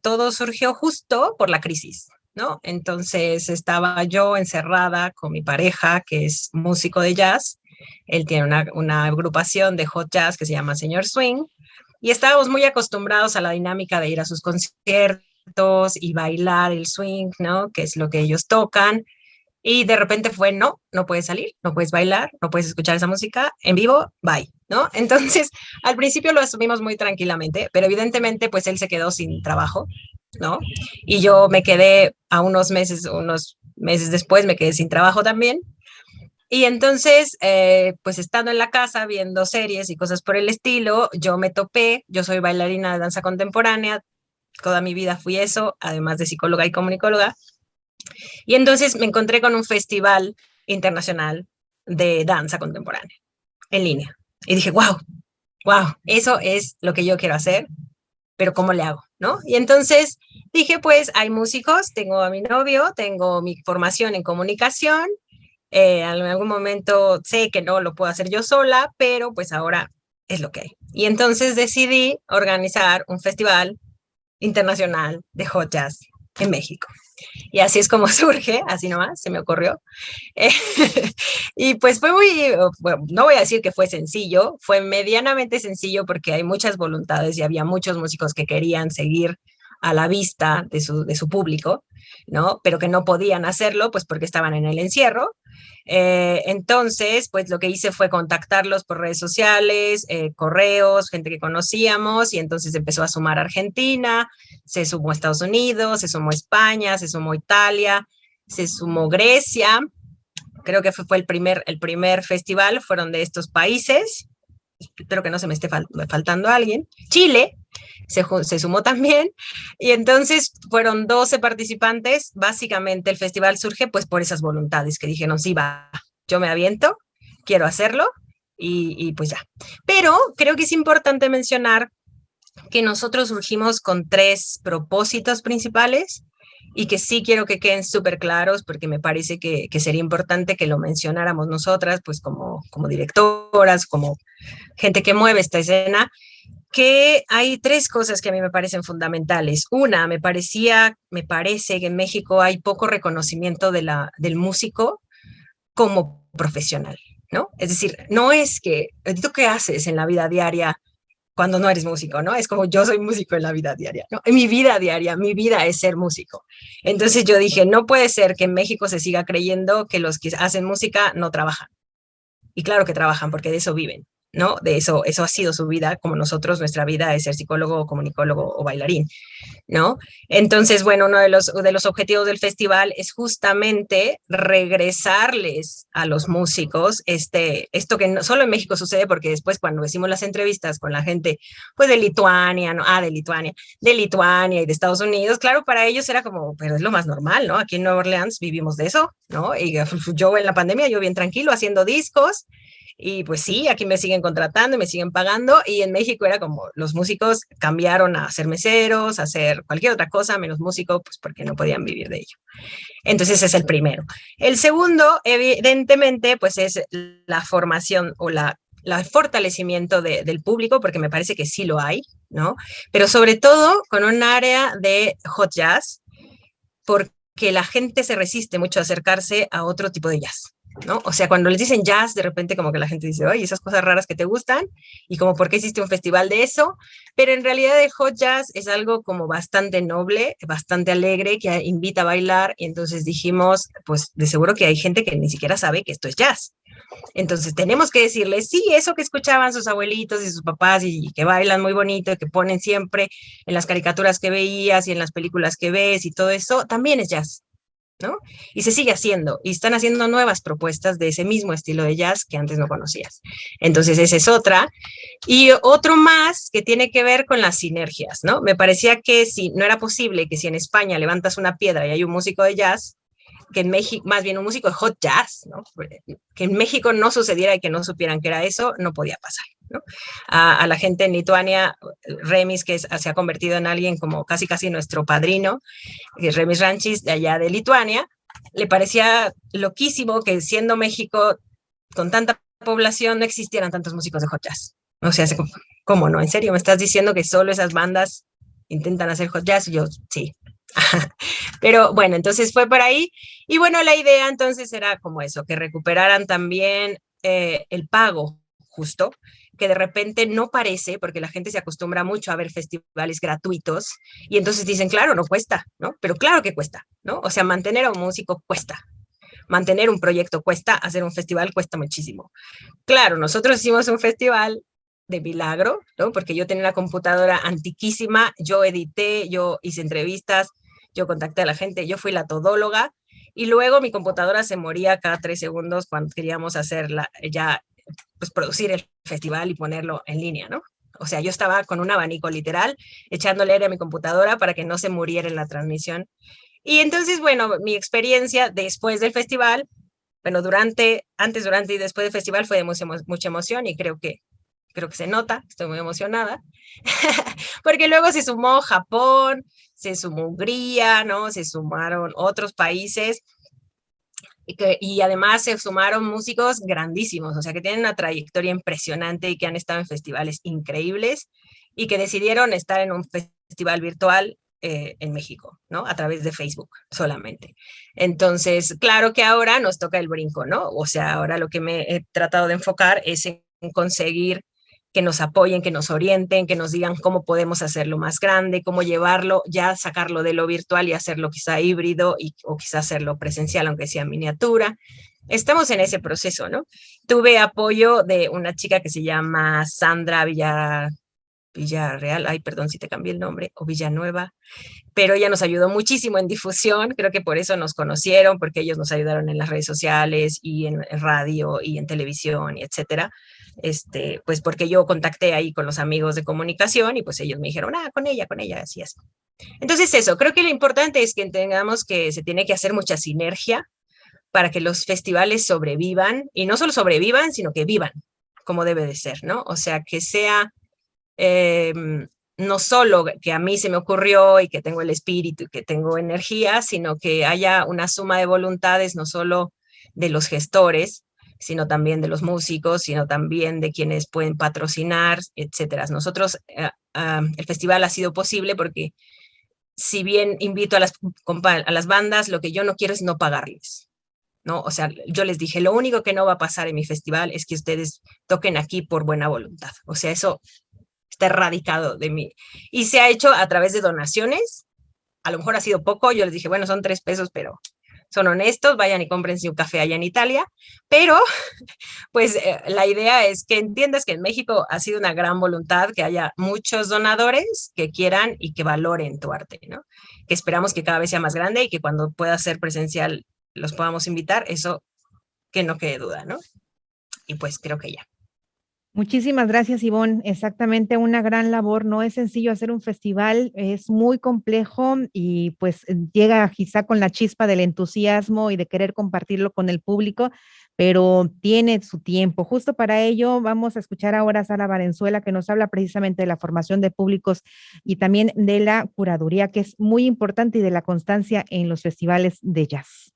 todo surgió justo por la crisis, ¿no? Entonces estaba yo encerrada con mi pareja, que es músico de jazz. Él tiene una agrupación de hot jazz que se llama Señor Swing, y estábamos muy acostumbrados a la dinámica de ir a sus conciertos y bailar el swing, ¿no? Que es lo que ellos tocan. Y de repente fue, no, no puedes salir, no puedes bailar, no puedes escuchar esa música en vivo, bye, ¿no? Entonces, al principio lo asumimos muy tranquilamente, pero evidentemente, pues él se quedó sin trabajo, ¿no? Y yo me quedé a unos meses después, me quedé sin trabajo también. Y entonces, pues estando en la casa viendo series y cosas por el estilo, yo me topé, yo soy bailarina de danza contemporánea, toda mi vida fui eso, además de psicóloga y comunicóloga. Y entonces me encontré con un festival internacional de danza contemporánea en línea. Y dije, wow, wow, eso es lo que yo quiero hacer, pero ¿cómo le hago? ¿No? Y entonces dije, pues hay músicos, tengo a mi novio, tengo mi formación en comunicación, en algún momento sé que no lo puedo hacer yo sola, pero pues ahora es lo que hay. Y entonces decidí organizar un festival internacional de hot jazz en México. Y así es como surge, así nomás, se me ocurrió. Eh, y pues fue muy, bueno, no voy a decir que fue sencillo, fue medianamente sencillo porque hay muchas voluntades y había muchos músicos que querían seguir a la vista de su público, ¿no? Pero que no podían hacerlo, pues porque estaban en el encierro. Entonces, pues lo que hice fue contactarlos por redes sociales, correos, gente que conocíamos, y entonces empezó a sumar Argentina, se sumó Estados Unidos, se sumó España, se sumó Italia, se sumó Grecia. Creo que fue el primer festival, fueron de estos países. Espero que no se me esté faltando alguien. Chile se sumó también, y entonces fueron 12 participantes. Básicamente el festival surge pues por esas voluntades que dijeron, sí, va, yo me aviento, quiero hacerlo, y pues ya. Pero creo que es importante mencionar que nosotros surgimos con 3 propósitos principales y que sí quiero que queden súper claros porque me parece que sería importante que lo mencionáramos nosotras, pues como directoras, como gente que mueve esta escena, que hay 3 cosas que a mí me parecen fundamentales. Una, me parece que en México hay poco reconocimiento del músico como profesional, ¿no? Es decir, no es que, ¿tú qué haces en la vida diaria cuando no eres músico, ¿no? Es como yo soy músico en la vida diaria, ¿no? En mi vida diaria, mi vida es ser músico. Entonces yo dije, no puede ser que en México se siga creyendo que los que hacen música no trabajan. Y claro que trabajan porque de eso viven, ¿no? De eso ha sido su vida, como nosotros, nuestra vida es ser psicólogo, comunicólogo o bailarín, ¿no? Entonces, bueno, uno de los objetivos del festival es justamente regresarles a los músicos esto que no, solo en México sucede, porque después cuando decimos las entrevistas con la gente, pues de Lituania, ¿no? De Lituania y de Estados Unidos, claro, para ellos era como, pero es lo más normal, ¿no? Aquí en Nueva Orleans vivimos de eso, ¿no? Y yo en la pandemia, yo bien tranquilo haciendo discos. Y pues sí, aquí me siguen contratando y me siguen pagando, y en México era como los músicos cambiaron a ser meseros, a hacer cualquier otra cosa menos músico, pues porque no podían vivir de ello. Entonces ese es el primero. El segundo, evidentemente, pues es la formación o el fortalecimiento del público, porque me parece que sí lo hay, ¿no? Pero sobre todo con un área de hot jazz, porque la gente se resiste mucho a acercarse a otro tipo de jazz, ¿no? O sea, cuando les dicen jazz, de repente como que la gente dice, oye, esas cosas raras que te gustan, y como, ¿por qué hiciste un festival de eso? Pero en realidad el hot jazz es algo como bastante noble, bastante alegre, que invita a bailar, y entonces dijimos, pues de seguro que hay gente que ni siquiera sabe que esto es jazz. Entonces tenemos que decirles, sí, eso que escuchaban sus abuelitos y sus papás y que bailan muy bonito y que ponen siempre en las caricaturas que veías y en las películas que ves y todo eso, también es jazz, ¿no? Y se sigue haciendo, y están haciendo nuevas propuestas de ese mismo estilo de jazz que antes no conocías. Entonces, esa es otra. Y otro más que tiene que ver con las sinergias, ¿no? Me parecía que si no era posible que si en España levantas una piedra y hay un músico de jazz, que en México, más bien un músico de hot jazz, ¿no? Que en México no sucediera y que no supieran que era eso, no podía pasar, ¿no? A la gente en Lituania, Remis, que se ha convertido en alguien como casi casi nuestro padrino, Remis Ranchis, de allá de Lituania, le parecía loquísimo que siendo México con tanta población no existieran tantos músicos de hot jazz. O sea, ¿cómo no? ¿En serio me estás diciendo que solo esas bandas intentan hacer hot jazz? Y yo, sí. Pero bueno, entonces fue por ahí. Y bueno, la idea entonces era como eso, que recuperaran también el pago justo, que de repente no parece, porque la gente se acostumbra mucho a ver festivales gratuitos, y entonces dicen, claro, no cuesta, ¿no? Pero claro que cuesta, ¿no? O sea, mantener a un músico cuesta, mantener un proyecto cuesta, hacer un festival cuesta muchísimo. Claro, nosotros hicimos un festival de milagro, ¿no? Porque yo tenía una computadora antiquísima, yo edité, yo hice entrevistas, yo contacté a la gente, yo fui la todóloga, y luego mi computadora se moría cada 3 segundos cuando queríamos hacerla, ya, pues producir el festival y ponerlo en línea, ¿no? O sea, yo estaba con un abanico literal, echándole aire a mi computadora para que no se muriera en la transmisión. Y entonces, bueno, mi experiencia después del festival, bueno, antes, durante y después del festival fue de mucha emoción, y creo que se nota, estoy muy emocionada, porque luego se sumó Japón, se sumó Hungría, ¿no? Se sumaron otros países, y además se sumaron músicos grandísimos, o sea, que tienen una trayectoria impresionante y que han estado en festivales increíbles y que decidieron estar en un festival virtual en México, ¿no? A través de Facebook solamente. Entonces, claro que ahora nos toca el brinco, ¿no? O sea, ahora lo que me he tratado de enfocar es en conseguir que nos apoyen, que nos orienten, que nos digan cómo podemos hacerlo más grande, cómo llevarlo, ya sacarlo de lo virtual y hacerlo quizá híbrido o quizá hacerlo presencial, aunque sea miniatura. Estamos en ese proceso, ¿no? Tuve apoyo de una chica que se llama Sandra Villarreal, ay, perdón si te cambié el nombre, o Villanueva, pero ella nos ayudó muchísimo en difusión, creo que por eso nos conocieron, porque ellos nos ayudaron en las redes sociales y en radio y en televisión y etcétera. Pues porque yo contacté ahí con los amigos de comunicación y pues ellos me dijeron, con ella, así es. Entonces eso, creo que lo importante es que entendamos que se tiene que hacer mucha sinergia para que los festivales sobrevivan, y no solo sobrevivan, sino que vivan como debe de ser, ¿no? O sea, que sea eh, no solo que a mí se me ocurrió y que tengo el espíritu y que tengo energía, sino que haya una suma de voluntades, no solo de los gestores, sino también de los músicos, sino también de quienes pueden patrocinar, etcétera. Nosotros, el festival ha sido posible porque si bien invito a las bandas, lo que yo no quiero es no pagarles, ¿no? O sea, yo les dije, lo único que no va a pasar en mi festival es que ustedes toquen aquí por buena voluntad. O sea, eso está erradicado de mí. Y se ha hecho a través de donaciones. A lo mejor ha sido poco, yo les dije, bueno, son 3 pesos, pero son honestos, vayan y cómprense un café allá en Italia. Pero, pues, la idea es que entiendas que en México ha sido una gran voluntad que haya muchos donadores que quieran y que valoren tu arte, ¿no? Que esperamos que cada vez sea más grande y que cuando pueda ser presencial los podamos invitar, eso que no quede duda, ¿no? Y pues creo que ya. Muchísimas gracias, Ivonne. Exactamente, una gran labor. No es sencillo hacer un festival, es muy complejo y pues llega quizá con la chispa del entusiasmo y de querer compartirlo con el público, pero tiene su tiempo. Justo para ello vamos a escuchar ahora a Sara Valenzuela, que nos habla precisamente de la formación de públicos y también de la curaduría, que es muy importante, y de la constancia en los festivales de jazz.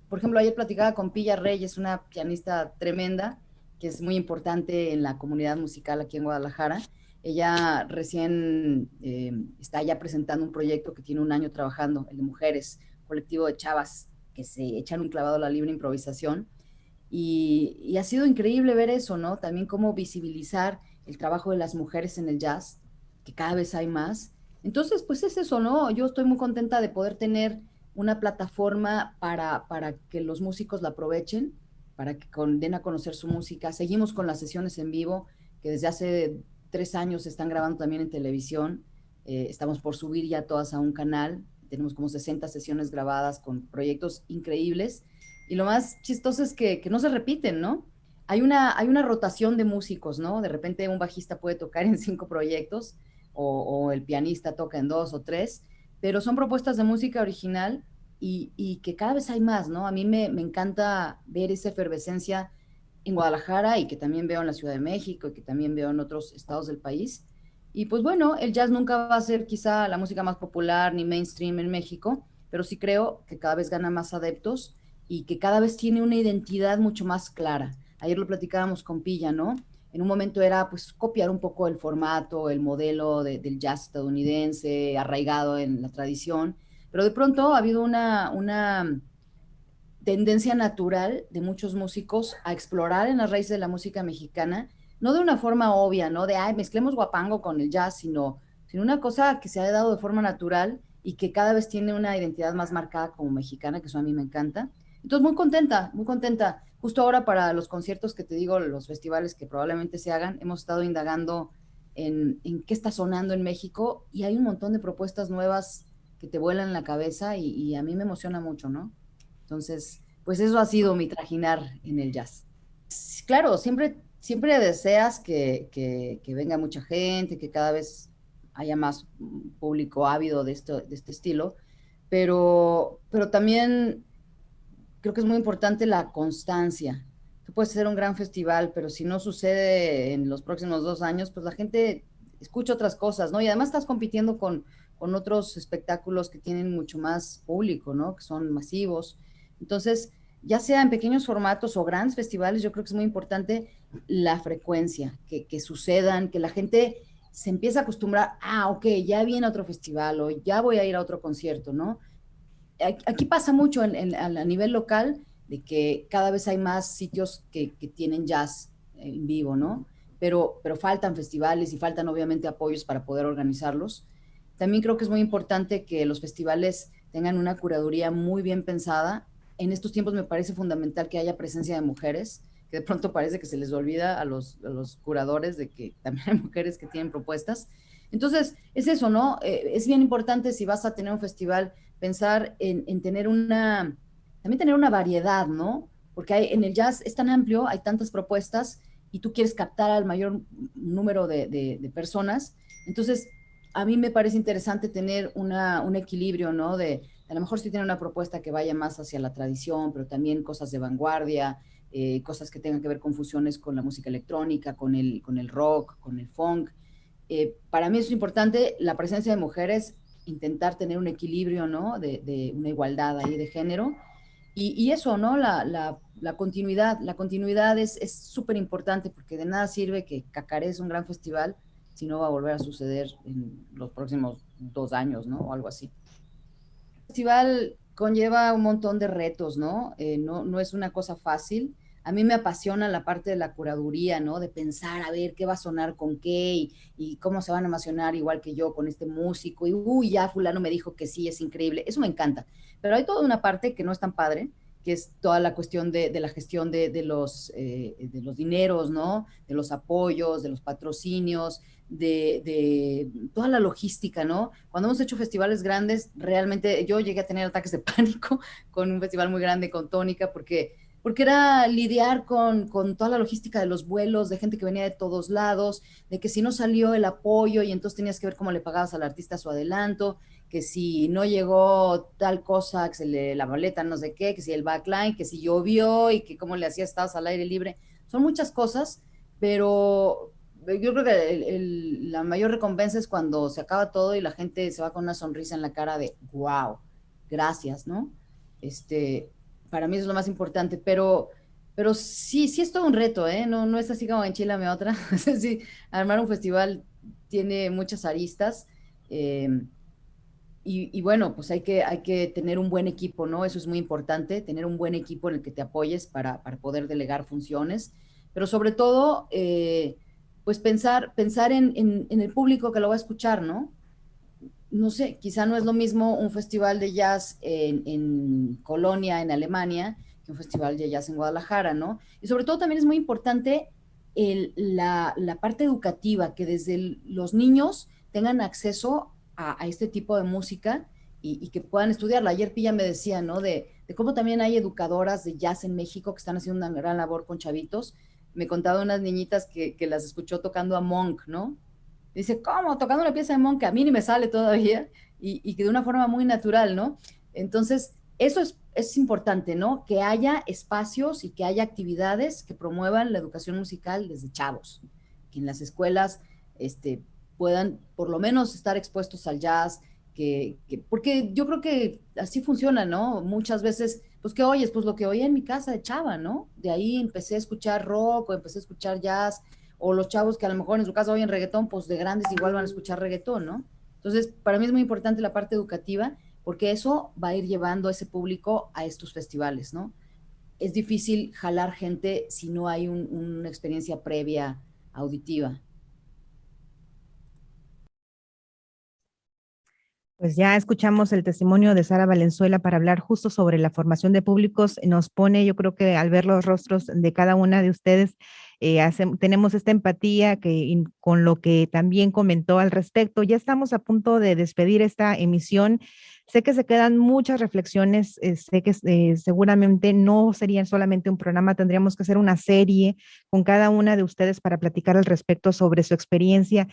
Por ejemplo, ayer platicaba con Pilla Reyes, una pianista tremenda, que es muy importante en la comunidad musical aquí en Guadalajara. Ella recién está ya presentando un proyecto que tiene un año trabajando, el de mujeres, colectivo de chavas que se echan un clavado a la libre improvisación. y ha sido increíble ver eso, ¿no? También cómo visibilizar el trabajo de las mujeres en el jazz, que cada vez hay más. Entonces, pues es eso, ¿no? Yo estoy muy contenta de poder tener una plataforma para que los músicos la aprovechen, para que den a conocer su música. Seguimos con las sesiones en vivo, que desde hace 3 años se están grabando también en televisión. Estamos por subir ya todas a un canal. Tenemos como 60 sesiones grabadas con proyectos increíbles. Y lo más chistoso es que no se repiten, ¿no? Hay una rotación de músicos, ¿no? De repente un bajista puede tocar en 5 proyectos o el pianista toca en 2 o 3, pero son propuestas de música original y que cada vez hay más, ¿no? A mí me encanta ver esa efervescencia en Guadalajara y que también veo en la Ciudad de México y que también veo en otros estados del país. Y pues bueno, el jazz nunca va a ser quizá la música más popular ni mainstream en México, pero sí creo que cada vez gana más adeptos y que cada vez tiene una identidad mucho más clara. Ayer lo platicábamos con Pilla, ¿no? En un momento era pues copiar un poco el formato, el modelo del jazz estadounidense, arraigado en la tradición, pero de pronto ha habido una tendencia natural de muchos músicos a explorar en las raíces de la música mexicana, no de una forma obvia, ¿no? De, ay, mezclemos guapango con el jazz, sino una cosa que se ha dado de forma natural y que cada vez tiene una identidad más marcada como mexicana, que eso a mí me encanta. Entonces, muy contenta, muy contenta. Justo ahora para los conciertos que te digo, los festivales que probablemente se hagan, hemos estado indagando en qué está sonando en México y hay un montón de propuestas nuevas que te vuelan la cabeza y a mí me emociona mucho, ¿no? Entonces, pues eso ha sido mi trajinar en el jazz. Claro, siempre deseas que venga mucha gente, que cada vez haya más público ávido de este estilo, pero también creo que es muy importante la constancia. Tú puedes hacer un gran festival, pero si no sucede en los próximos 2 años, pues la gente escucha otras cosas, ¿no? Y además estás compitiendo con otros espectáculos que tienen mucho más público, ¿no? Que son masivos. Entonces, ya sea en pequeños formatos o grandes festivales, yo creo que es muy importante la frecuencia, que sucedan, que la gente se empiece a acostumbrar, ok, ya viene otro festival o ya voy a ir a otro concierto, ¿no? Aquí pasa mucho a nivel local de que cada vez hay más sitios que tienen jazz en vivo, ¿no? Pero faltan festivales y faltan obviamente apoyos para poder organizarlos. También creo que es muy importante que los festivales tengan una curaduría muy bien pensada. En estos tiempos me parece fundamental que haya presencia de mujeres, que de pronto parece que se les olvida a los curadores de que también hay mujeres que tienen propuestas. Entonces, es eso, ¿no? Es bien importante si vas a tener un festival, pensar en también tener una variedad, ¿no? Porque en el jazz es tan amplio, hay tantas propuestas y tú quieres captar al mayor número de personas. Entonces, a mí me parece interesante tener un equilibrio, ¿no? A lo mejor sí tener una propuesta que vaya más hacia la tradición, pero también cosas de vanguardia, cosas que tengan que ver con fusiones con la música electrónica, con el rock, con el funk. Para mí es importante la presencia de mujeres, intentar tener un equilibrio, ¿no? De una igualdad ahí de género. Y eso, ¿no? La continuidad. La continuidad es súper importante porque de nada sirve que Cacaré es un gran festival si no va a volver a suceder en los próximos 2 años, ¿no? O algo así. El festival conlleva un montón de retos, ¿no? No es una cosa fácil. A mí me apasiona la parte de la curaduría, ¿no? De pensar, a ver, qué va a sonar con qué y cómo se van a emocionar igual que yo con este músico. Y, uy, ya fulano me dijo que sí, es increíble. Eso me encanta. Pero hay toda una parte que no es tan padre, que es toda la cuestión de la gestión de los dineros, ¿no? De los apoyos, de los patrocinios, de toda la logística, ¿no? Cuando hemos hecho festivales grandes, realmente yo llegué a tener ataques de pánico con un festival muy grande con Tónica, porque era lidiar con toda la logística de los vuelos, de gente que venía de todos lados, de que si no salió el apoyo y entonces tenías que ver cómo le pagabas al artista su adelanto, que si no llegó tal cosa, la maleta no sé qué, que si el backline, que si llovió y que cómo le hacías, estabas al aire libre. Son muchas cosas, pero yo creo que la mayor recompensa es cuando se acaba todo y la gente se va con una sonrisa en la cara de, wow, gracias, ¿no? Para mí eso es lo más importante, pero sí es todo un reto, ¿eh? No es así como enchilame otra. Sí, armar un festival tiene muchas aristas. y bueno, pues hay que tener un buen equipo, ¿no? Eso es muy importante, tener un buen equipo en el que te apoyes para poder delegar funciones, pero sobre todo, pues pensar en el público que lo va a escuchar, ¿no? No sé, quizá no es lo mismo un festival de jazz en Colonia, en Alemania, que un festival de jazz en Guadalajara, ¿no? Y sobre todo también es muy importante la parte educativa, que desde los niños tengan acceso a este tipo de música y que puedan estudiarla. Ayer Pilla me decía, ¿no? De cómo también hay educadoras de jazz en México que están haciendo una gran labor con chavitos. Me contaba unas niñitas que las escuchó tocando a Monk, ¿no? Dice, ¿cómo? Tocando una pieza de Monk, que a mí ni me sale todavía, y que de una forma muy natural, ¿no? Entonces, eso es importante, ¿no? Que haya espacios y que haya actividades que promuevan la educación musical desde chavos, que en las escuelas puedan por lo menos estar expuestos al jazz, porque yo creo que así funciona, ¿no? Muchas veces, pues, ¿qué oyes? Pues lo que oía en mi casa de chava, ¿no? De ahí empecé a escuchar rock o empecé a escuchar jazz, o los chavos que a lo mejor en su casa oyen reggaetón, pues de grandes igual van a escuchar reggaetón, ¿no? Entonces, para mí es muy importante la parte educativa, porque eso va a ir llevando a ese público a estos festivales, ¿no? Es difícil jalar gente si no hay una experiencia previa auditiva. Pues ya escuchamos el testimonio de Sara Valenzuela para hablar justo sobre la formación de públicos. Nos pone, yo creo que al ver los rostros de cada una de ustedes, tenemos esta empatía con lo que también comentó al respecto. Ya estamos a punto de despedir esta emisión. Sé que se quedan muchas reflexiones, sé que seguramente no serían solamente un programa, tendríamos que hacer una serie con cada una de ustedes para platicar al respecto sobre su experiencia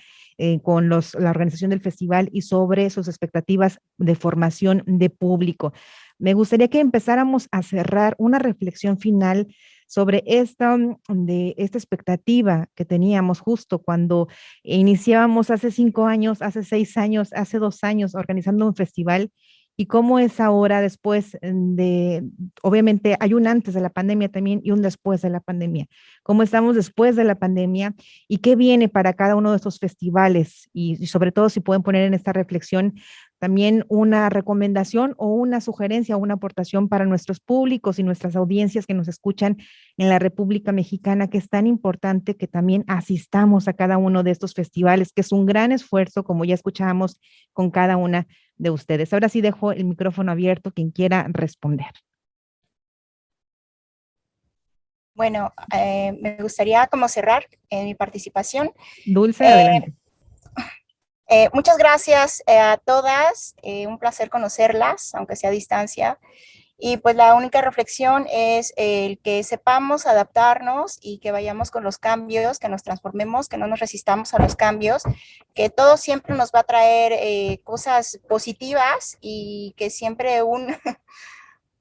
con la organización del festival y sobre sus expectativas de formación de público. Me gustaría que empezáramos a cerrar una reflexión final sobre de esta expectativa que teníamos justo cuando iniciábamos hace 5 años, hace 6 años, hace 2 años organizando un festival y cómo es ahora después obviamente hay un antes de la pandemia también y un después de la pandemia. ¿Cómo estamos después de la pandemia y qué viene para cada uno de estos festivales? Y sobre todo si pueden poner en esta reflexión también una recomendación o una sugerencia o una aportación para nuestros públicos y nuestras audiencias que nos escuchan en la República Mexicana, que es tan importante que también asistamos a cada uno de estos festivales, que es un gran esfuerzo, como ya escuchábamos con cada una de ustedes. Ahora sí dejo el micrófono abierto, quien quiera responder. Bueno, me gustaría como cerrar mi participación. Dulce, adelante. Muchas gracias a todas, un placer conocerlas, aunque sea a distancia. Y pues la única reflexión es el que sepamos adaptarnos y que vayamos con los cambios, que nos transformemos, que no nos resistamos a los cambios, que todo siempre nos va a traer cosas positivas y que siempre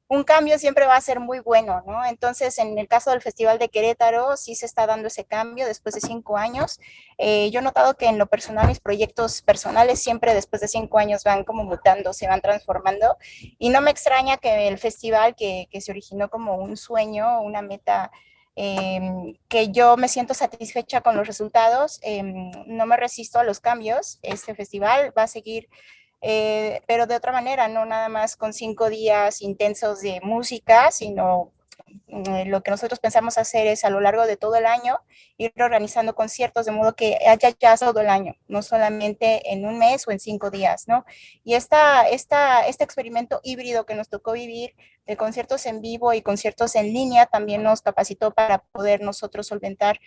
un cambio siempre va a ser muy bueno, ¿no? Entonces, en el caso del Festival de Querétaro, sí se está dando ese cambio después de 5 años. Yo he notado que en lo personal, mis proyectos personales siempre después de 5 años van como mutando, se van transformando. Y no me extraña que el festival que se originó como un sueño, una meta, que yo me siento satisfecha con los resultados, no me resisto a los cambios. Este festival va a seguir pero de otra manera, no nada más con 5 días intensos de música, sino lo que nosotros pensamos hacer es a lo largo de todo el año ir organizando conciertos de modo que haya jazz todo el año, no solamente en un mes o en 5 días, ¿no? Y este experimento híbrido que nos tocó vivir de conciertos en vivo y conciertos en línea también nos capacitó para poder nosotros solventar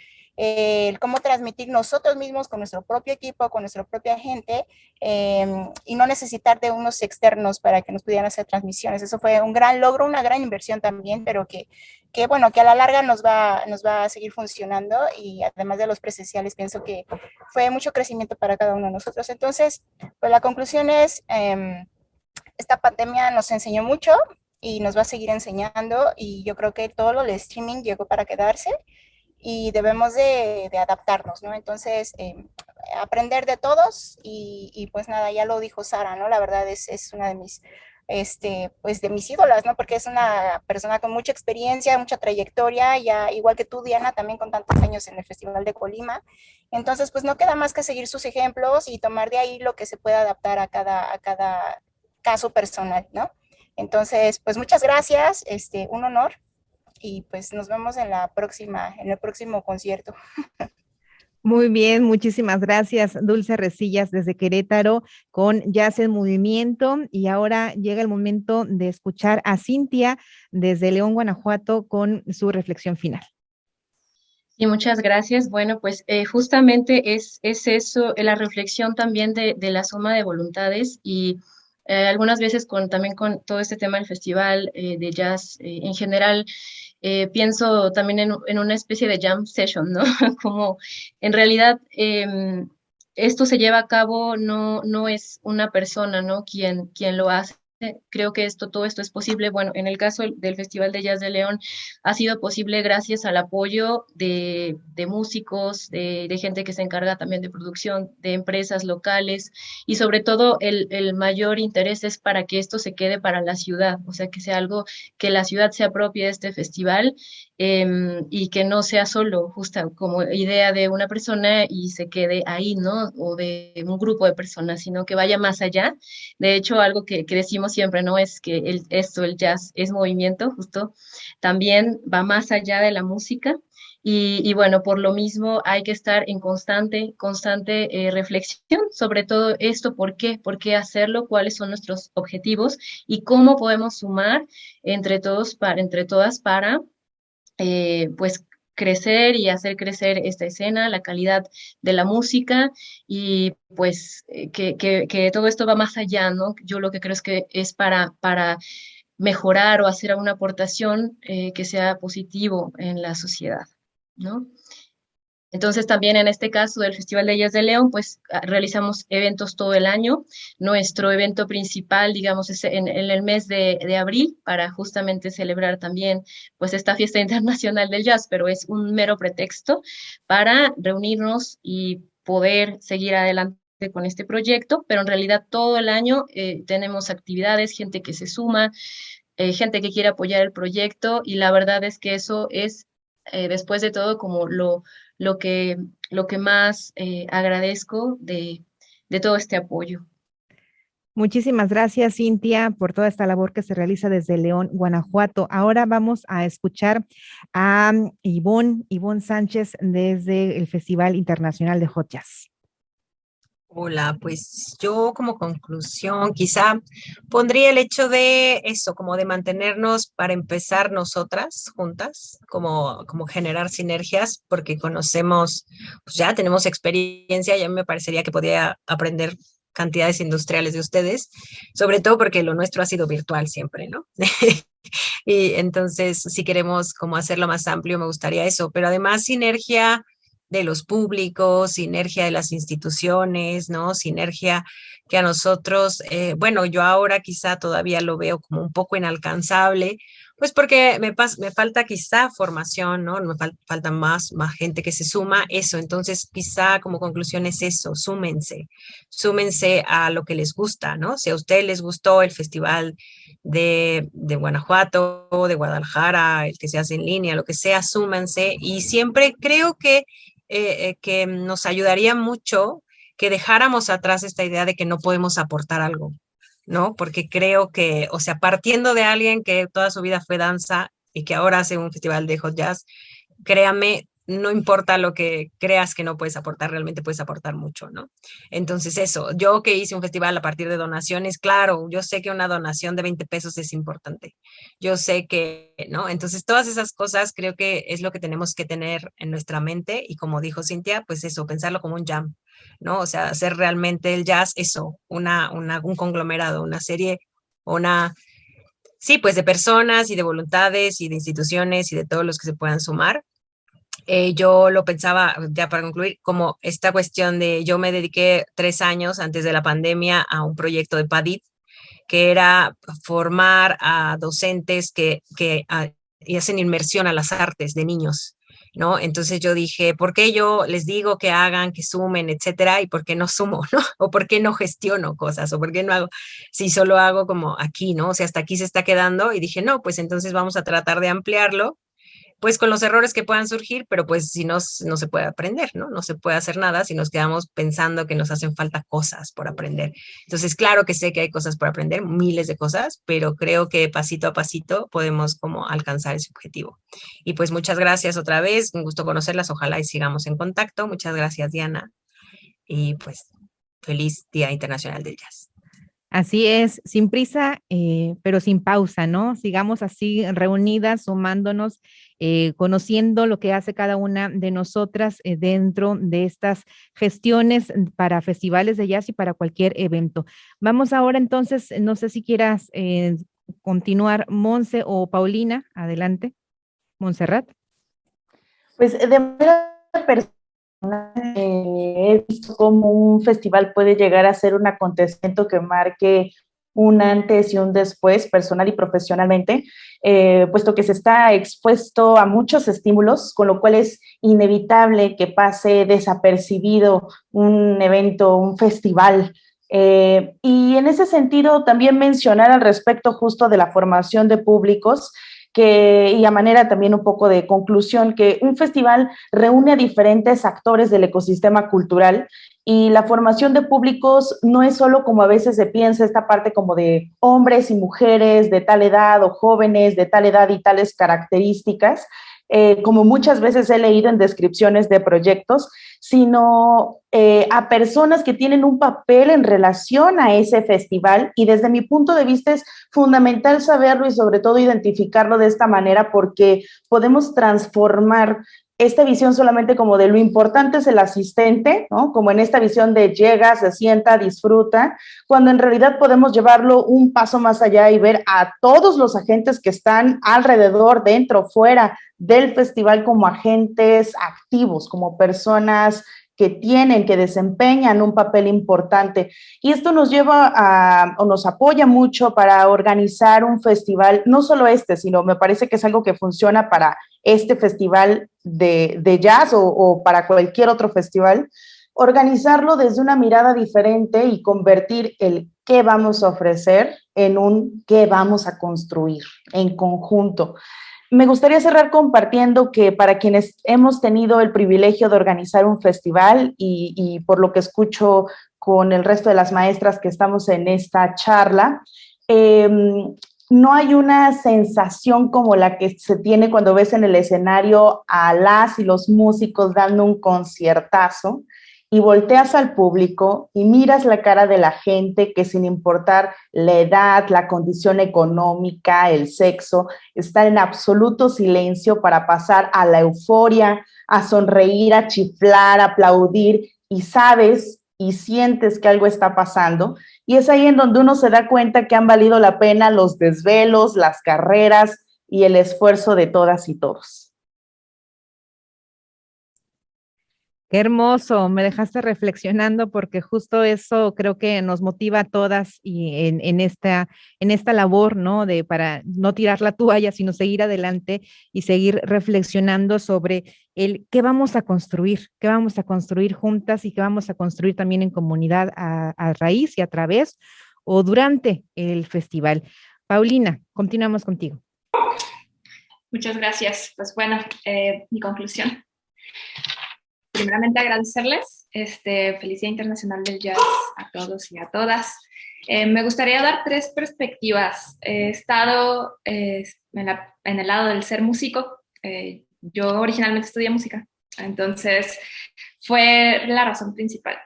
cómo transmitir nosotros mismos con nuestro propio equipo, con nuestra propia gente y no necesitar de unos externos para que nos pudieran hacer transmisiones. Eso fue un gran logro, una gran inversión también, pero bueno, que a la larga nos va a seguir funcionando y además de los presenciales, pienso que fue mucho crecimiento para cada uno de nosotros. Entonces, pues la conclusión es, esta pandemia nos enseñó mucho y nos va a seguir enseñando y yo creo que todo lo del streaming llegó para quedarse y debemos de adaptarnos, ¿no? Entonces, aprender de todos y pues nada, ya lo dijo Sara, ¿no? La verdad es una de mis pues de mis ídolas, ¿no? Porque es una persona con mucha experiencia, mucha trayectoria, ya igual que tú, Diana, también con tantos años en el Festival de Colima. Entonces, pues no queda más que seguir sus ejemplos y tomar de ahí lo que se pueda adaptar a cada caso personal, ¿no? Entonces, pues muchas gracias, un honor, y pues nos vemos en el próximo concierto. Muy bien, muchísimas gracias, Dulce Resillas desde Querétaro con Jazz en Movimiento. Y ahora llega el momento de escuchar a Cintia desde León, Guanajuato, con su reflexión final. Y muchas gracias. Bueno, pues justamente es eso, la reflexión también de la suma de voluntades y algunas veces también con todo este tema del festival de jazz en general, pienso también en una especie de jam session, ¿no? Como en realidad esto se lleva a cabo, no es una persona, ¿no? Quien lo hace. Creo que todo esto es posible. Bueno, en el caso del Festival de Jazz de León ha sido posible gracias al apoyo de músicos, de gente que se encarga también de producción, de empresas locales y sobre todo el mayor interés es para que esto se quede para la ciudad, o sea, que sea algo que la ciudad se apropie de este festival y que no sea solo justo como idea de una persona y se quede ahí, ¿no? O de un grupo de personas, sino que vaya más allá. De hecho, algo que decimos siempre, ¿no? Es que el jazz es movimiento, justo también va más allá de la música. Y bueno, por lo mismo hay que estar en constante reflexión sobre todo esto, ¿por qué hacerlo? ¿Cuáles son nuestros objetivos? Y cómo podemos sumar entre todos, entre todas, para pues crecer y hacer crecer esta escena, la calidad de la música y pues que todo esto va más allá, ¿no? Yo lo que creo es que es para mejorar o hacer una aportación que sea positivo en la sociedad, ¿no? Entonces también en este caso del Festival de Jazz de León, pues realizamos eventos todo el año. Nuestro evento principal, digamos, es en el mes de abril para justamente celebrar también pues esta fiesta internacional del jazz, pero es un mero pretexto para reunirnos y poder seguir adelante con este proyecto, pero en realidad todo el año tenemos actividades, gente que se suma, gente que quiere apoyar el proyecto y la verdad es que eso es después de todo como lo que, lo que más agradezco de todo este apoyo. Muchísimas gracias, Cintia, por toda esta labor que se realiza desde León, Guanajuato. Ahora vamos a escuchar a Ivonne Sánchez desde el Festival Internacional de Hot Jazz. Hola, pues yo como conclusión quizá pondría el hecho de eso, como de mantenernos para empezar nosotras juntas, como generar sinergias, porque conocemos, pues ya tenemos experiencia, ya me parecería que podría aprender cantidades industriales de ustedes, sobre todo porque lo nuestro ha sido virtual siempre, ¿no? Y entonces, si queremos como hacerlo más amplio, me gustaría eso, pero además sinergia de los públicos, sinergia de las instituciones, ¿no? Sinergia que a nosotros, bueno, yo ahora quizá todavía lo veo como un poco inalcanzable, pues porque me falta quizá formación, ¿no? Me falta más gente que se suma, eso. Entonces, quizá como conclusión es eso, súmense a lo que les gusta, ¿no? Si a ustedes les gustó el festival de Guanajuato, de Guadalajara, el que se hace en línea, lo que sea, súmense. Y siempre creo que nos ayudaría mucho que dejáramos atrás esta idea de que no podemos aportar algo, ¿no? Porque creo que, o sea, partiendo de alguien que toda su vida fue danza y que ahora hace un festival de hot jazz, créame, no importa lo que creas que no puedes aportar, realmente puedes aportar mucho, ¿no? Entonces eso, yo que hice un festival a partir de donaciones, claro, yo sé que una donación de 20 pesos es importante, yo sé que, ¿no? Entonces todas esas cosas creo que es lo que tenemos que tener en nuestra mente y como dijo Cintia, pues eso, pensarlo como un jam, ¿no? O sea, hacer realmente el jazz eso, un conglomerado, una serie, una... Sí, pues de personas y de voluntades y de instituciones y de todos los que se puedan sumar. Yo lo pensaba, ya para concluir, como esta cuestión de yo me dediqué 3 años antes de la pandemia a un proyecto de PADIT, que era formar a docentes y hacen inmersión a las artes de niños, ¿no? Entonces yo dije, ¿por qué yo les digo que hagan, que sumen, etcétera? ¿Y por qué no sumo, no? ¿O por qué no gestiono cosas? ¿O por qué no hago, si solo hago como aquí, ¿no? O sea, hasta aquí se está quedando y dije, no, pues entonces vamos a tratar de ampliarlo pues con los errores que puedan surgir, pero pues si no, no se puede aprender, ¿no? No se puede hacer nada si nos quedamos pensando que nos hacen falta cosas por aprender. Entonces, claro que sé que hay cosas por aprender, miles de cosas, pero creo que pasito a pasito podemos como alcanzar ese objetivo. Y pues muchas gracias otra vez, un gusto conocerlas, ojalá y sigamos en contacto. Muchas gracias, Diana, y pues feliz Día Internacional del Jazz. Así es, sin prisa, pero sin pausa, ¿no? Sigamos así reunidas, sumándonos, conociendo lo que hace cada una de nosotras dentro de estas gestiones para festivales de jazz y para cualquier evento. Vamos ahora entonces, no sé si quieras continuar, Monse o Paulina, adelante, Montserrat. Pues de manera personal, he visto cómo un festival puede llegar a ser un acontecimiento que marque un antes y un después, personal y profesionalmente, puesto que se está expuesto a muchos estímulos, con lo cual es inevitable que pase desapercibido un evento, un festival. Y en ese sentido, también mencionar al respecto justo de la formación de públicos, y a manera también un poco de conclusión, que un festival reúne a diferentes actores del ecosistema cultural y la formación de públicos no es solo como a veces se piensa esta parte como de hombres y mujeres de tal edad o jóvenes de tal edad y tales características, como muchas veces he leído en descripciones de proyectos, sino a personas que tienen un papel en relación a ese festival, y desde mi punto de vista es fundamental saberlo y sobre todo identificarlo de esta manera, porque podemos transformar esta visión solamente como de lo importante es el asistente, ¿no? Como en esta visión de llega, se sienta, disfruta, cuando en realidad podemos llevarlo un paso más allá y ver a todos los agentes que están alrededor, dentro, fuera del festival como agentes activos, como personas que tienen, que desempeñan un papel importante. Y esto nos lleva o nos apoya mucho para organizar un festival, no solo este, sino me parece que es algo que funciona para este festival de jazz o para cualquier otro festival, organizarlo desde una mirada diferente y convertir el qué vamos a ofrecer en un qué vamos a construir en conjunto. Me gustaría cerrar compartiendo que para quienes hemos tenido el privilegio de organizar un festival y por lo que escucho con el resto de las maestras que estamos en esta charla, no hay una sensación como la que se tiene cuando ves en el escenario a las y los músicos dando un conciertazo y volteas al público y miras la cara de la gente que sin importar la edad, la condición económica, el sexo, está en absoluto silencio para pasar a la euforia, a sonreír, a chiflar, a aplaudir, y sabes y sientes que algo está pasando. Y es ahí en donde uno se da cuenta que han valido la pena los desvelos, las carreras y el esfuerzo de todas y todos. Qué hermoso, me dejaste reflexionando porque justo eso creo que nos motiva a todas y en esta labor, ¿no? De para no tirar la toalla, sino seguir adelante y seguir reflexionando sobre el qué vamos a construir juntas y qué vamos a construir también en comunidad a raíz y a través o durante el festival. Paulina, continuamos contigo. Muchas gracias. Pues bueno, mi conclusión. Primeramente agradecerles, feliz Día Internacional del Jazz a todos y a todas. Me gustaría dar 3 perspectivas. He estado en el lado del ser músico. Yo originalmente estudié música, entonces fue la razón principal.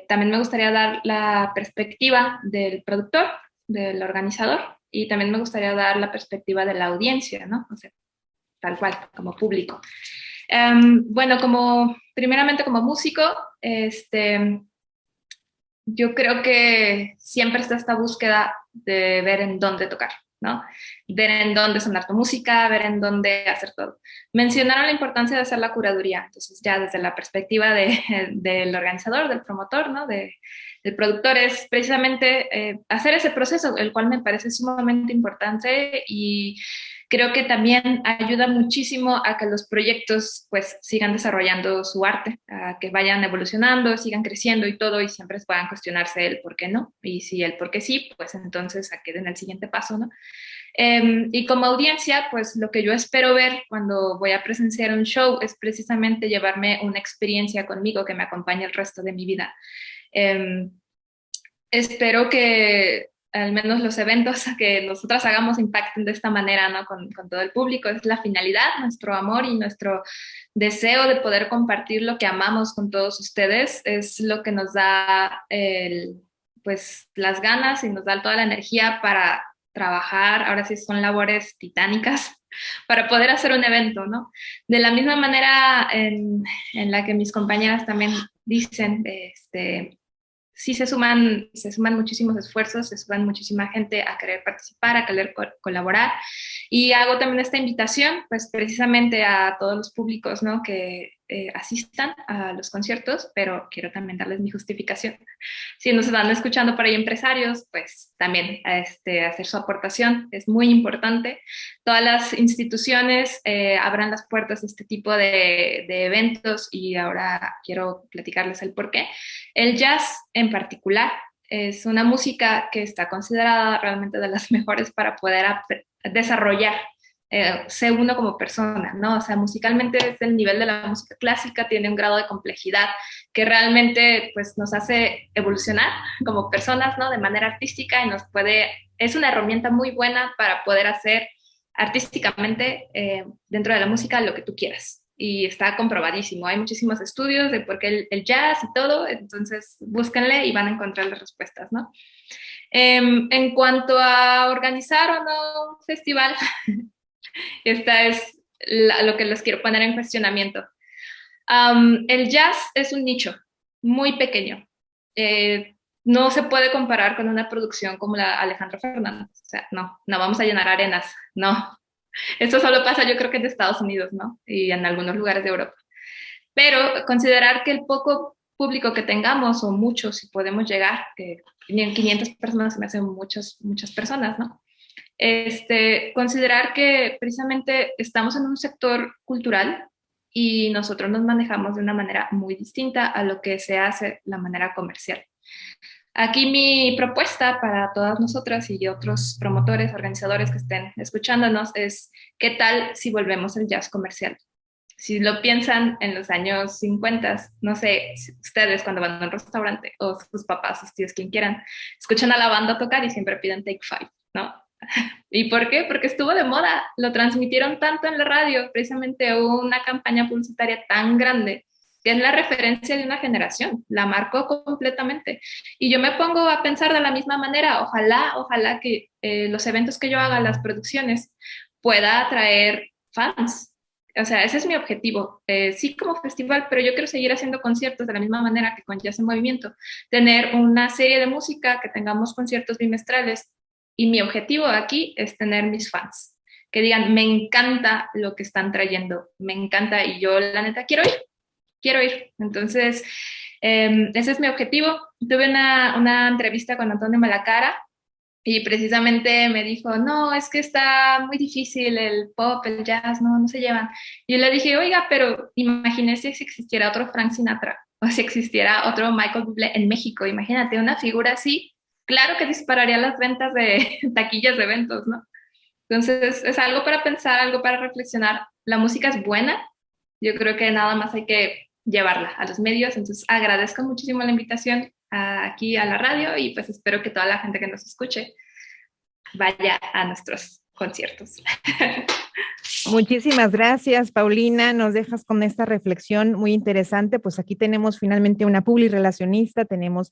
También me gustaría dar la perspectiva del productor, del organizador, y también me gustaría dar la perspectiva de la audiencia, ¿no? O sea, tal cual, como público. Bueno, primeramente como músico, yo creo que siempre está esta búsqueda de ver en dónde tocar, ¿no? Ver en dónde sonar tu música, ver en dónde hacer todo. Mencionaron la importancia de hacer la curaduría, entonces ya desde la perspectiva del organizador, del promotor, ¿no? Del productor, es precisamente hacer ese proceso, el cual me parece sumamente importante y creo que también ayuda muchísimo a que los proyectos pues sigan desarrollando su arte, a que vayan evolucionando, sigan creciendo y todo, y siempre puedan cuestionarse el por qué no, y si el por qué sí, pues entonces a que den el siguiente paso, ¿no? Y como audiencia, pues lo que yo espero ver cuando voy a presenciar un show es precisamente llevarme una experiencia conmigo que me acompañe el resto de mi vida. Eh, Espero que al menos los eventos que nosotras hagamos impacten de esta manera, ¿no? Con todo el público. Es la finalidad, nuestro amor y nuestro deseo de poder compartir lo que amamos con todos ustedes. Es lo que nos da pues, las ganas y nos da toda la energía para trabajar. Ahora sí son labores titánicas para poder hacer un evento, ¿no? De la misma manera en la que mis compañeras también dicen, sí se suman muchísimos esfuerzos, se suman muchísima gente a querer participar, a querer colaborar. Y hago también esta invitación, pues precisamente a todos los públicos, ¿no? Que asistan a los conciertos, pero quiero también darles mi justificación. Si nos están escuchando por ahí empresarios, pues también hacer su aportación es muy importante. Todas las instituciones abran las puertas a este tipo de eventos y ahora quiero platicarles el por qué. El jazz en particular es una música que está considerada realmente de las mejores para poder desarrollar ser uno como persona, ¿no? O sea, musicalmente es el nivel de la música clásica, tiene un grado de complejidad que realmente pues nos hace evolucionar como personas, ¿no? De manera artística y es una herramienta muy buena para poder hacer artísticamente dentro de la música lo que tú quieras. Y está comprobadísimo, hay muchísimos estudios de por qué el jazz y todo, entonces búsquenle y van a encontrar las respuestas, ¿no? En cuanto a organizar o no un festival, esta es lo que les quiero poner en cuestionamiento. El jazz es un nicho muy pequeño. No se puede comparar con una producción como la Alejandro Fernández. O sea, no vamos a llenar arenas, no. Esto solo pasa yo creo que en Estados Unidos, ¿no? Y en algunos lugares de Europa. Pero considerar que el poco público que tengamos, o muchos, si podemos llegar, que 500 personas me hacen muchas personas, ¿no? Considerar que precisamente estamos en un sector cultural y nosotros nos manejamos de una manera muy distinta a lo que se hace la manera comercial. Aquí mi propuesta para todas nosotras y otros promotores, organizadores que estén escuchándonos es, ¿qué tal si volvemos al jazz comercial? Si lo piensan en los años 50, no sé, ustedes cuando van a un restaurante o sus papás, sus tíos, quien quieran, escuchan a la banda tocar y siempre piden Take Five, ¿no? ¿Y por qué? Porque estuvo de moda, lo transmitieron tanto en la radio, precisamente hubo una campaña publicitaria tan grande que es la referencia de una generación, la marcó completamente. Y yo me pongo a pensar de la misma manera, ojalá que los eventos que yo haga, las producciones, pueda atraer fans. O sea, ese es mi objetivo. Sí como festival, pero yo quiero seguir haciendo conciertos de la misma manera que con Jazz en Movimiento. Tener una serie de música, que tengamos conciertos bimestrales. Y mi objetivo aquí es tener mis fans. Que digan, me encanta lo que están trayendo, me encanta y yo la neta quiero ir. Entonces, ese es mi objetivo. Tuve una entrevista con Antonio Malacara y precisamente me dijo, no, es que está muy difícil el pop, el jazz, no se llevan. Y yo le dije, oiga, pero imagínese si existiera otro Frank Sinatra o si existiera otro Michael Bublé en México. Imagínate una figura así, claro que dispararía las ventas de taquillas de eventos, ¿no? Entonces, es algo para pensar, algo para reflexionar. La música es buena, yo creo que nada más hay que llevarla a los medios. Entonces, agradezco muchísimo la invitación aquí a la radio y pues espero que toda la gente que nos escuche vaya a nuestros conciertos. Muchísimas gracias, Paulina. Nos dejas con esta reflexión muy interesante. Pues aquí tenemos finalmente una publirelacionista, tenemos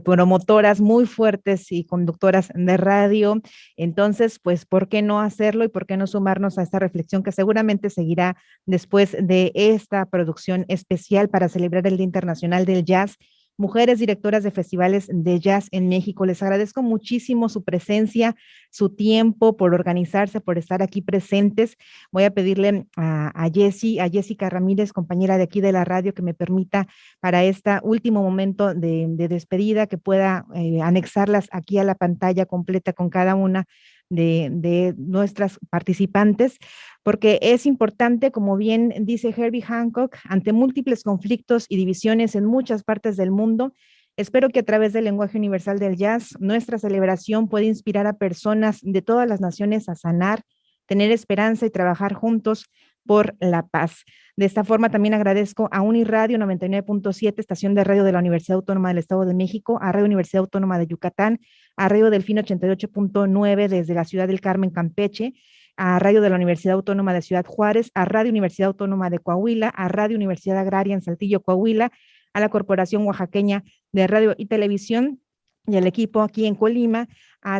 promotoras muy fuertes y conductoras de radio. Entonces, pues, ¿por qué no hacerlo y por qué no sumarnos a esta reflexión que seguramente seguirá después de esta producción especial para celebrar el Día Internacional del Jazz? Mujeres directoras de festivales de jazz en México. Les agradezco muchísimo su presencia, su tiempo, por organizarse, por estar aquí presentes. Voy a pedirle a Jessica Ramírez, compañera de aquí de la radio, que me permita para este último momento de despedida, que pueda anexarlas aquí a la pantalla completa con cada una de nuestras participantes, porque es importante, como bien dice Herbie Hancock, ante múltiples conflictos y divisiones en muchas partes del mundo, Espero que a través del lenguaje universal del jazz, nuestra celebración pueda inspirar a personas de todas las naciones a sanar, tener esperanza y trabajar juntos por la paz. De esta forma también agradezco a Uniradio 99.7, estación de radio de la Universidad Autónoma del Estado de México, a Radio Universidad Autónoma de Yucatán, a Radio Delfín 88.9 desde la ciudad del Carmen, Campeche, a Radio de la Universidad Autónoma de Ciudad Juárez, a Radio Universidad Autónoma de Coahuila, a Radio Universidad Agraria en Saltillo, Coahuila, a la Corporación Oaxaqueña de Radio y Televisión y al equipo aquí en Colima, a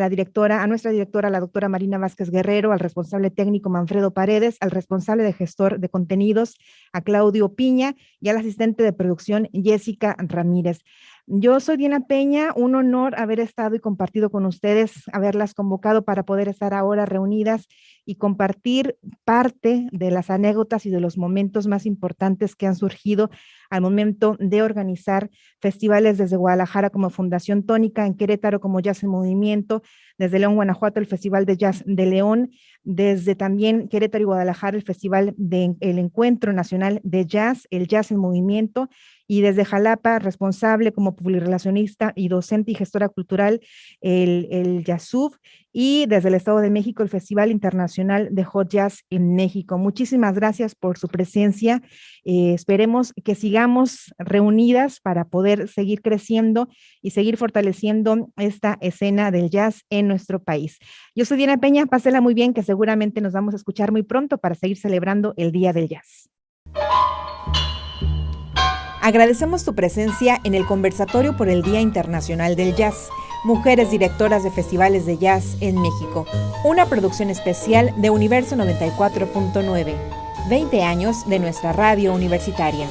nuestra directora, la doctora Marina Vázquez Guerrero, al responsable técnico Manfredo Paredes, al responsable de gestor de contenidos, a Claudio Piña, y al asistente de producción Jessica Ramírez. Yo soy Diana Peña, un honor haber estado y compartido con ustedes, haberlas convocado para poder estar ahora reunidas y compartir parte de las anécdotas y de los momentos más importantes que han surgido al momento de organizar festivales desde Guadalajara como Fundación Tónica, en Querétaro como Jazz en Movimiento, desde León, Guanajuato, el Festival de Jazz de León, desde también Querétaro y Guadalajara, el Festival el Encuentro Nacional de Jazz, el Jazz en Movimiento, y desde Jalapa, responsable como publirelacionista y docente y gestora cultural, el Jazzub, y desde el Estado de México, el Festival Internacional de Hot Jazz en México. Muchísimas gracias por su presencia. Esperemos que sigamos reunidas para poder seguir creciendo y seguir fortaleciendo esta escena del jazz en nuestro país. Yo soy Diana Peña, pásela muy bien, que seguramente nos vamos a escuchar muy pronto para seguir celebrando el Día del Jazz. Agradecemos tu presencia en el conversatorio por el Día Internacional del Jazz, Mujeres Directoras de Festivales de Jazz en México, una producción especial de Universo 94.9, 20 años de nuestra radio universitaria.